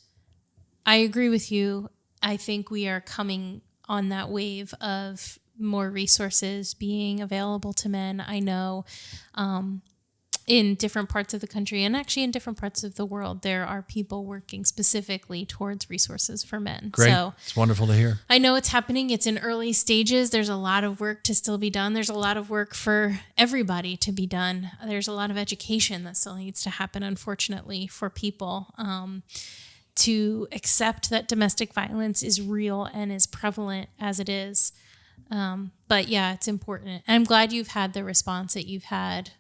I agree with you. I think we are coming on that wave of more resources being available to men. I know in different parts of the country, and actually in different parts of the world, there are people working specifically towards resources for men. Great. So it's wonderful to hear. I know it's happening. It's in early stages. There's a lot of work to still be done. There's a lot of work for everybody to be done. There's a lot of education that still needs to happen, unfortunately, for people to accept that domestic violence is real and is prevalent as it is. But yeah, it's important. And I'm glad you've had the response that you've had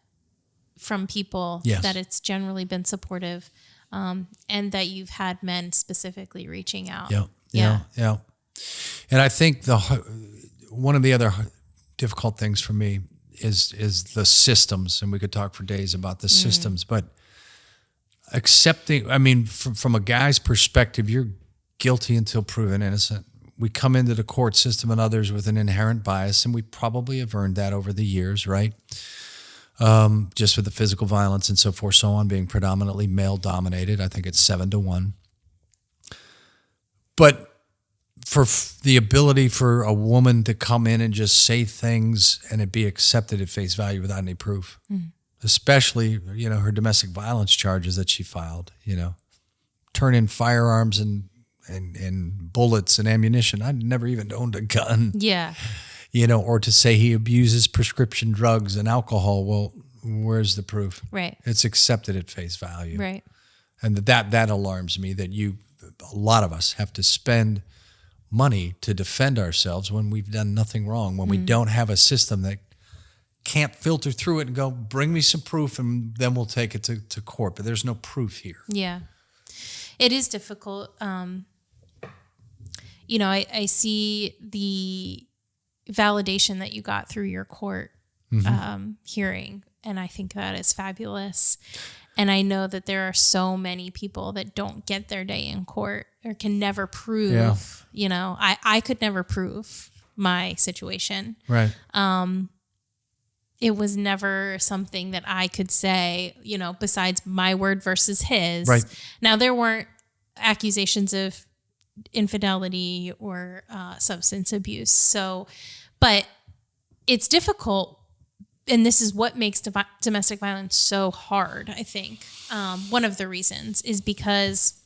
from people, that it's generally been supportive, and that you've had men specifically reaching out. Yeah. And I think one of the other difficult things for me is the systems, and we could talk for days about the systems, but accepting, I mean, from a guy's perspective, you're guilty until proven innocent. We come into the court system and others with an inherent bias, and we probably have earned that over the years, right? Just with the physical violence and so forth, so on, being predominantly male-dominated. I think it's 7-1. But for the ability for a woman to come in and just say things and it be accepted at face value without any proof, especially, you know, her domestic violence charges that she filed, you know, turn in firearms and bullets and ammunition. I'd never even owned a gun. Yeah. You know, or to say he abuses prescription drugs and alcohol. Well, where's the proof? Right. It's accepted at face value. Right. And that alarms me, that a lot of us have to spend money to defend ourselves when we've done nothing wrong, when we don't have a system that can't filter through it and go, bring me some proof and then we'll take it to court. But there's no proof here. Yeah. It is difficult. You know, I see the validation that you got through your court hearing, and I think that is fabulous. And I know that there are so many people that don't get their day in court or can never prove, you know, I could never prove my situation. Right. It was never something that I could say, you know, besides my word versus his. Right. Now, there weren't accusations of infidelity or substance abuse. So, but it's difficult. And this is what makes domestic violence so hard, I think. One of the reasons is because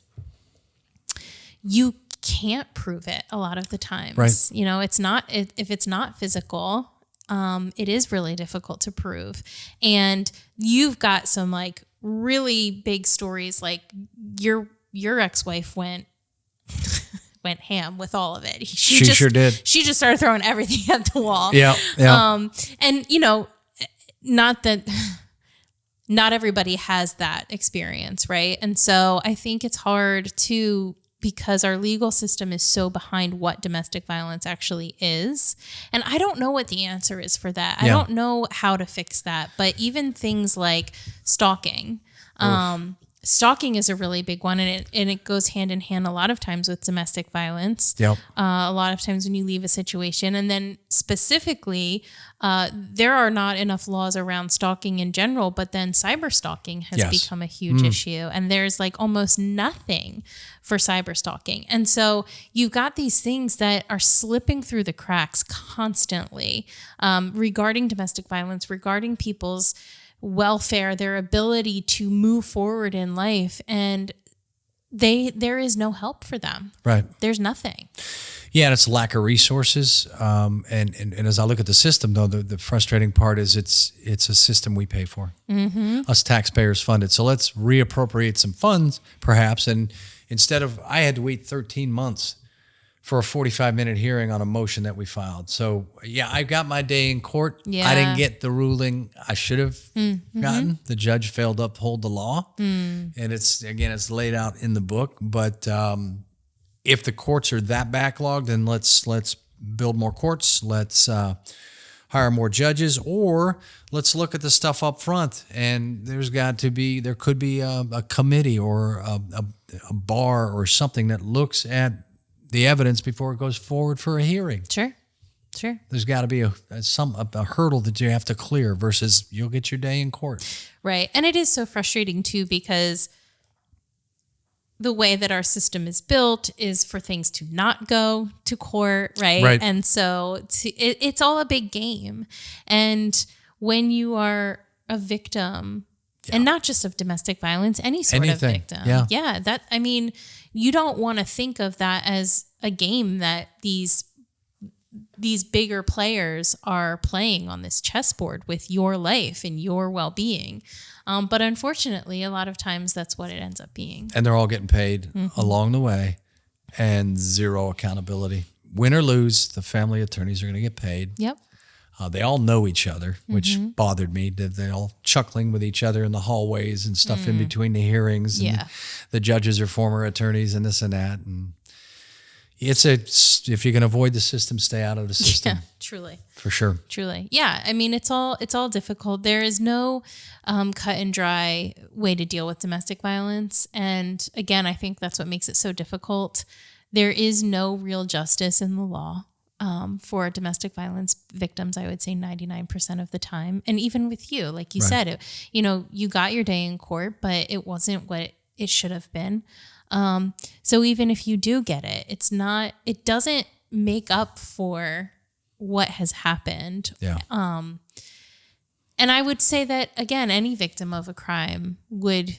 you can't prove it a lot of the times. Right. You know, if it's not physical, it is really difficult to prove. And you've got some like really big stories, like your ex-wife went ham with all of it. She sure did. She just started throwing everything at the wall. Yeah. And you know, not everybody has that experience, right? And so I think it's hard to because our legal system is so behind what domestic violence actually is. And I don't know what the answer is for that. I don't know how to fix that. But even things like stalking, stalking is a really big one, and it goes hand in hand a lot of times with domestic violence. Yep. A lot of times when you leave a situation, and then specifically, there are not enough laws around stalking in general, but then cyber stalking has become a huge issue, and there's like almost nothing for cyber stalking. And so you've got these things that are slipping through the cracks constantly regarding domestic violence, regarding people's welfare, their ability to move forward in life, and there is no help for them. Right. There's nothing. Yeah, and it's a lack of resources. And as I look at the system, though, the frustrating part is it's a system we pay for. Us taxpayers fund it. So let's reappropriate some funds, perhaps. And instead of, I had to wait 13 months for a 45-minute hearing on a motion that we filed. So, yeah, I got my day in court. Yeah. I didn't get the ruling I should have gotten. The judge failed to uphold the law. And it's laid out in the book. But if the courts are that backlogged, then let's build more courts. Let's hire more judges, or let's look at the stuff up front. And there could be a committee or a bar or something that looks at the evidence before it goes forward for a hearing. Sure. There's got to be a hurdle that you have to clear versus you'll get your day in court. Right. And it is so frustrating too, because the way that our system is built is for things to not go to court, right? And so it's all a big game. And when you are a victim, and not just of domestic violence, any sort of victim. You don't want to think of that as a game that these bigger players are playing on this chessboard with your life and your well-being. But unfortunately, a lot of times that's what it ends up being. And they're all getting paid along the way, and zero accountability. Win or lose, the family attorneys are going to get paid. Yep. They all know each other, which bothered me. They're all chuckling with each other in the hallways and stuff in between the hearings. And the judges are former attorneys and this and that. And if you can avoid the system, stay out of the system. Yeah, truly. For sure. Truly. Yeah. I mean, it's all difficult. There is no cut and dry way to deal with domestic violence. And again, I think that's what makes it so difficult. There is no real justice in the law. For domestic violence victims, I would say 99% of the time. And even with you, like you said, you got your day in court, but it wasn't what it should have been. So even if you do get it, it doesn't make up for what has happened. Yeah. And I would say that, again, any victim of a crime would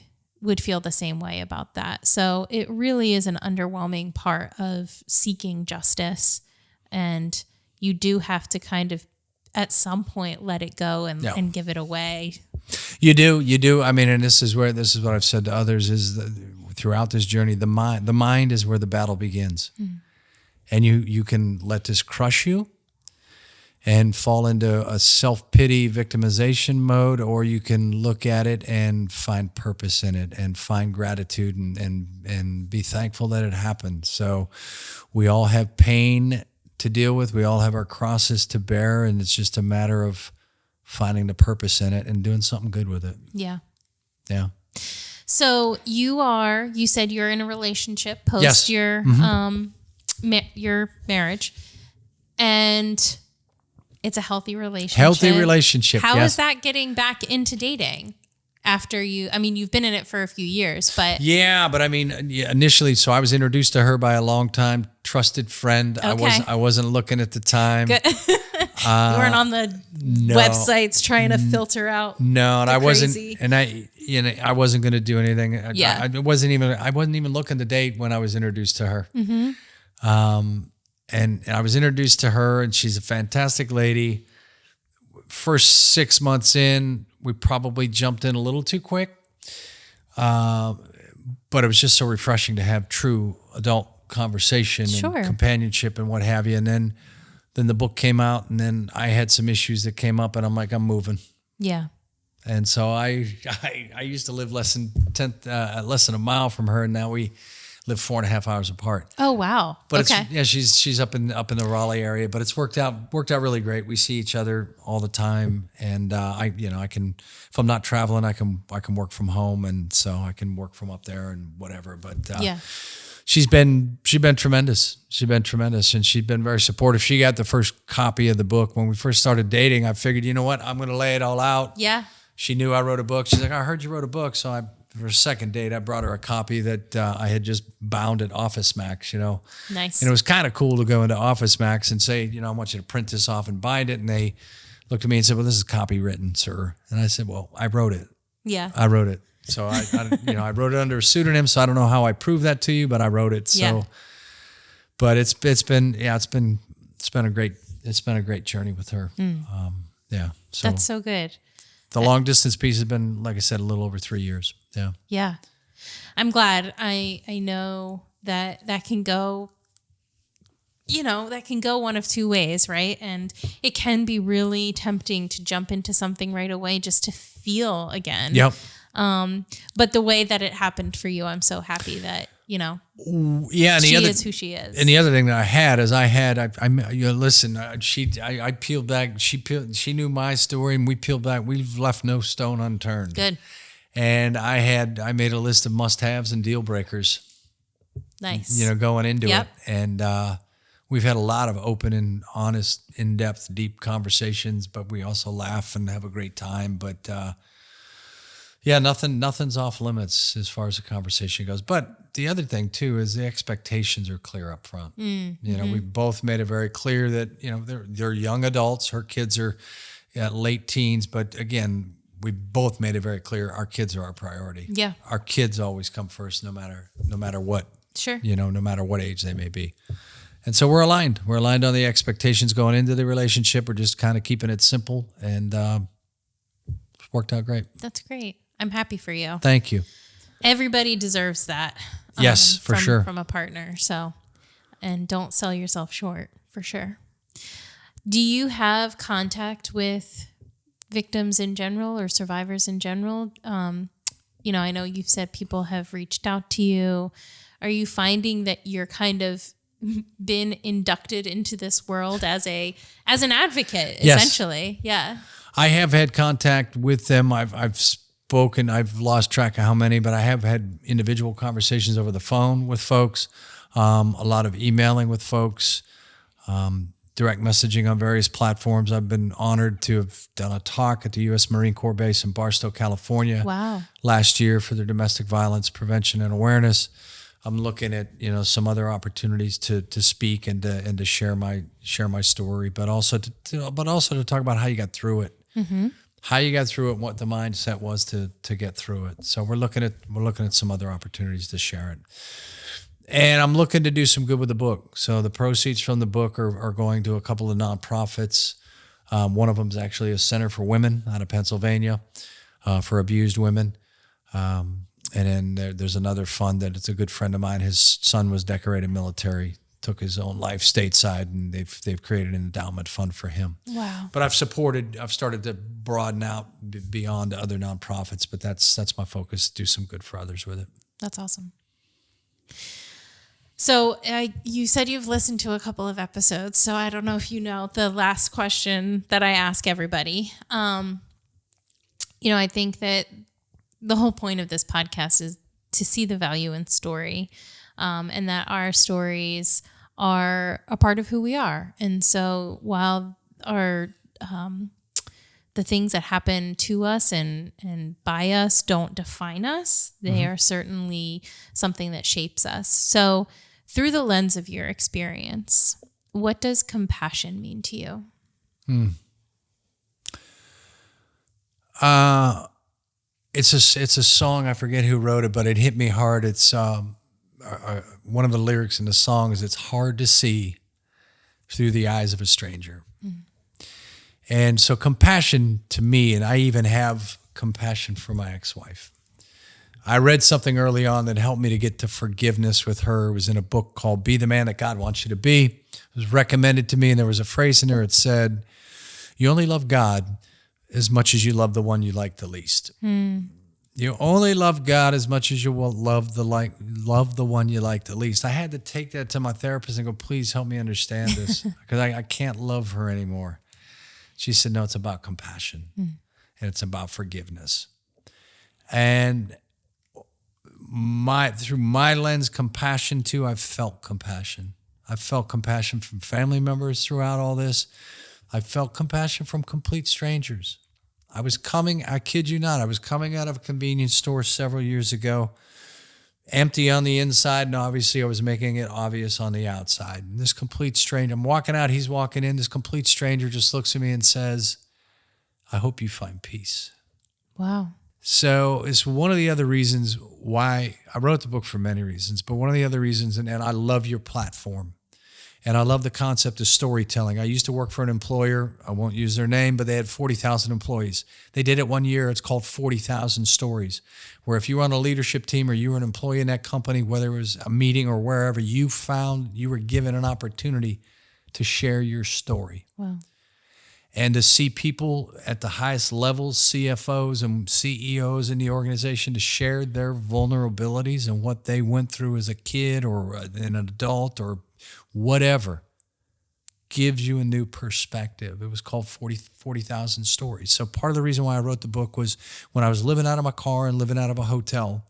feel the same way about that. So it really is an underwhelming part of seeking justice. And you do have to kind of, at some point, let it go and give it away. You do. I mean, and this is what I've said to others is that throughout this journey, the mind is where the battle begins. And you can let this crush you and fall into a self-pity victimization mode, or you can look at it and find purpose in it and find gratitude and be thankful that it happened. So we all have pain to deal with. We all have our crosses to bear, and it's just a matter of finding the purpose in it and doing something good with it. Yeah. Yeah. So you said you're in a relationship post your your marriage, and it's a healthy relationship. Healthy relationship. How is that getting back into dating? After you've been in it for a few years, but... Yeah, but I mean, initially, so I was introduced to her by a long-time trusted friend. Okay. I wasn't looking at the time. Good. You weren't on the websites trying to filter out. No, and I crazy. wasn't, and I wasn't going to do anything. I wasn't even looking to date when I was introduced to her. And I was introduced to her, and she's a fantastic lady. First 6 months in, we probably jumped in a little too quick. But it was just so refreshing to have true adult conversation and companionship and what have you. And then the book came out, and then I had some issues that came up, and I'm like, I'm moving. Yeah. And so I used to live less than a mile from her, and now we live 4.5 hours apart. Oh, wow. But okay. She's up in the Raleigh area, but it's worked out really great. We see each other all the time, and I can, if I'm not traveling, I can work from home, and so I can work from up there and whatever. But she's been tremendous. She's been tremendous, and she's been very supportive. She got the first copy of the book when we first started dating. I figured, you know what, I'm going to lay it all out. Yeah. She knew I wrote a book. She's like, I heard you wrote a book, so for a second date, I brought her a copy that I had just bound at Office Max, Nice. And it was kind of cool to go into Office Max and say, I want you to print this off and bind it. And they looked at me and said, well, this is copywritten, sir. And I said, well, I wrote it. Yeah. I wrote it. So I wrote it under a pseudonym. So I don't know how I proved that to you, but I wrote it. So, but it's been a great journey with her. So that's so good. The long distance piece has been, like I said, a little over 3 years. Yeah. Yeah. I'm glad. I know that can go, that can go one of two ways, right? And it can be really tempting to jump into something right away just to feel again. Yep. But the way that it happened for you, I'm so happy that, and she is who she is. And the other thing that I had is I peeled back. She knew my story, and we peeled back. We've left no stone unturned. Good. And I made a list of must-haves and deal breakers. Nice. Going into it, and we've had a lot of open and honest, in-depth, deep conversations. But we also laugh and have a great time. But nothing's off limits as far as the conversation goes. But the other thing too is the expectations are clear up front. We both made it very clear that they're young adults. Her kids are late teens, but again, we both made it very clear our kids are our priority. Yeah, our kids always come first, no matter what. Sure. No matter what age they may be. And so we're aligned. We're aligned on the expectations going into the relationship. We're just kind of keeping it simple, and it's worked out great. That's great. I'm happy for you. Thank you. Everybody deserves that. Yes, for sure. From a partner. So, and don't sell yourself short, for sure. Do you have contact with victims in general or survivors in general? I know you've said people have reached out to you. Are you finding that you're kind of been inducted into this world as an advocate, essentially? Yeah. I have had contact with them. I've spoken. I've lost track of how many, but I have had individual conversations over the phone with folks, a lot of emailing with folks, direct messaging on various platforms. I've been honored to have done a talk at the U.S. Marine Corps base in Barstow, California, last year for their domestic violence prevention and awareness. I'm looking at some other opportunities to speak and to share my story, but also to talk about how you got through it. Mm-hmm. How you got through it, what the mindset was to get through it. So we're looking at some other opportunities to share it. And I'm looking to do some good with the book. So the proceeds from the book are going to a couple of nonprofits. One of them is actually a Center for Women out of Pennsylvania for abused women. And then there's another fund that it's a good friend of mine. His son was decorated military, took his own life stateside, and they've created an endowment fund for him. Wow. But I've started to broaden out beyond other nonprofits, but that's my focus, do some good for others with it. That's awesome. So you said you've listened to a couple of episodes, so I don't know if you know the last question that I ask everybody. I think that the whole point of this podcast is to see the value in story, and that our stories are a part of who we are. And so while the things that happen to us and by us don't define us, they are certainly something that shapes us. So through the lens of your experience, what does compassion mean to you? It's a song. I forget who wrote it, but it hit me hard. It's one of the lyrics in the song is, "It's hard to see through the eyes of a stranger." And so compassion to me, and I even have compassion for my ex-wife. I read something early on that helped me to get to forgiveness with her. It was in a book called Be the Man That God Wants You to Be. It was recommended to me, and there was a phrase in there that said, "You only love God as much as you love the one you like the least." You only love God as much as you will love the one you like the least. I had to take that to my therapist and go, please help me understand this because I can't love her anymore. She said, no, it's about compassion and it's about forgiveness. And through my lens, compassion too, I've felt compassion. I've felt compassion from family members throughout all this. I felt compassion from complete strangers. I kid you not, I was coming out of a convenience store several years ago, empty on the inside, and obviously I was making it obvious on the outside. And this complete stranger, I'm walking out, he's walking in, this complete stranger just looks at me and says, I hope you find peace. Wow. So it's one of the other reasons why I wrote the book for many reasons, but one of the other reasons, and I love your platform. And I love the concept of storytelling. I used to work for an employer. I won't use their name, but they had 40,000 employees. They did it one year. It's called 40,000 Stories, where if you were on a leadership team or you were an employee in that company, whether it was a meeting or wherever, you were given an opportunity to share your story. Wow. And to see people at the highest levels, CFOs and CEOs in the organization, to share their vulnerabilities and what they went through as a kid or an adult or whatever, gives you a new perspective. It was called 40,000 Stories. So part of the reason why I wrote the book was when I was living out of my car and living out of a hotel,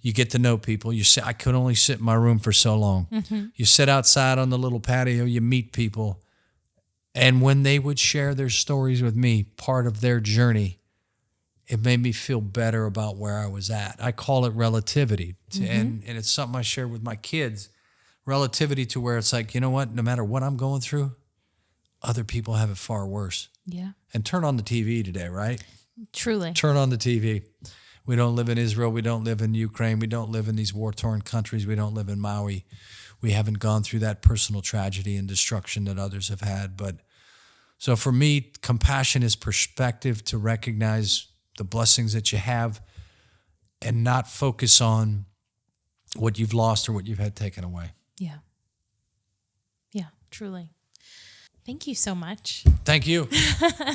you get to know people. I could only sit in my room for so long. Mm-hmm. You sit outside on the little patio, you meet people. And when they would share their stories with me, part of their journey, it made me feel better about where I was at. I call it relativity. Mm-hmm. And it's something I share with my kids. Relativity to where it's like, you know what, no matter what I'm going through, other people have it far worse. Yeah. And turn on the TV today, right? Truly. Turn on the TV. We don't live in Israel. We don't live in Ukraine. We don't live in these war-torn countries. We don't live in Maui. We haven't gone through that personal tragedy and destruction that others have had. But so for me, compassion is perspective to recognize the blessings that you have and not focus on what you've lost or what you've had taken away. Yeah. Yeah, truly. Thank you so much. Thank you.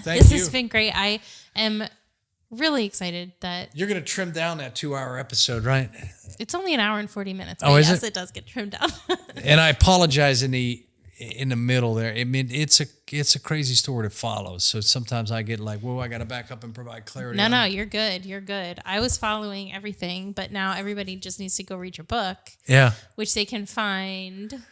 This has been great. I am really excited that you're going to trim down that 2-hour episode, right? It's only an hour and 40 minutes. Oh, is it does get trimmed down. And I apologize in the middle there. I mean, it's a crazy story to follow. So sometimes I get like, whoa, I got to back up and provide clarity. No, you're good. You're good. I was following everything, but now everybody just needs to go read your book. Yeah. Which they can find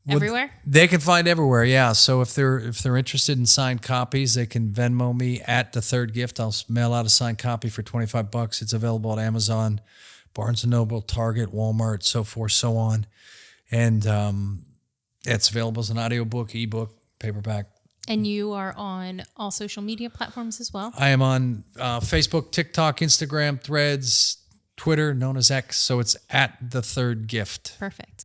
everywhere. They can find everywhere. Yeah. So if they're interested in signed copies, they can Venmo me at The Third Gift. I'll mail out a signed copy for $25. It's available at Amazon, Barnes & Noble, Target, Walmart, so forth, so on. And, it's available as an audiobook, ebook, paperback. And you are on all social media platforms as well? I am on Facebook, TikTok, Instagram, Threads, Twitter, known as X. So it's at The Third Gift. Perfect.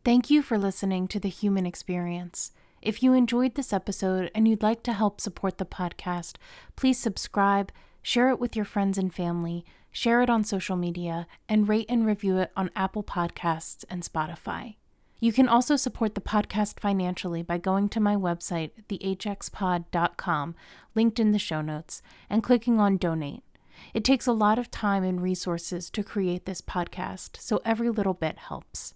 Thank you for listening to The Human Experience. If you enjoyed this episode and you'd like to help support the podcast, please subscribe, share it with your friends and family, share it on social media, and rate and review it on Apple Podcasts and Spotify. You can also support the podcast financially by going to my website, thehxpod.com, linked in the show notes, and clicking on Donate. It takes a lot of time and resources to create this podcast, so every little bit helps.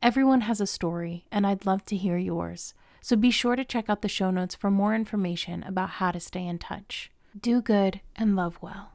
Everyone has a story, and I'd love to hear yours, so be sure to check out the show notes for more information about how to stay in touch. Do good and love well.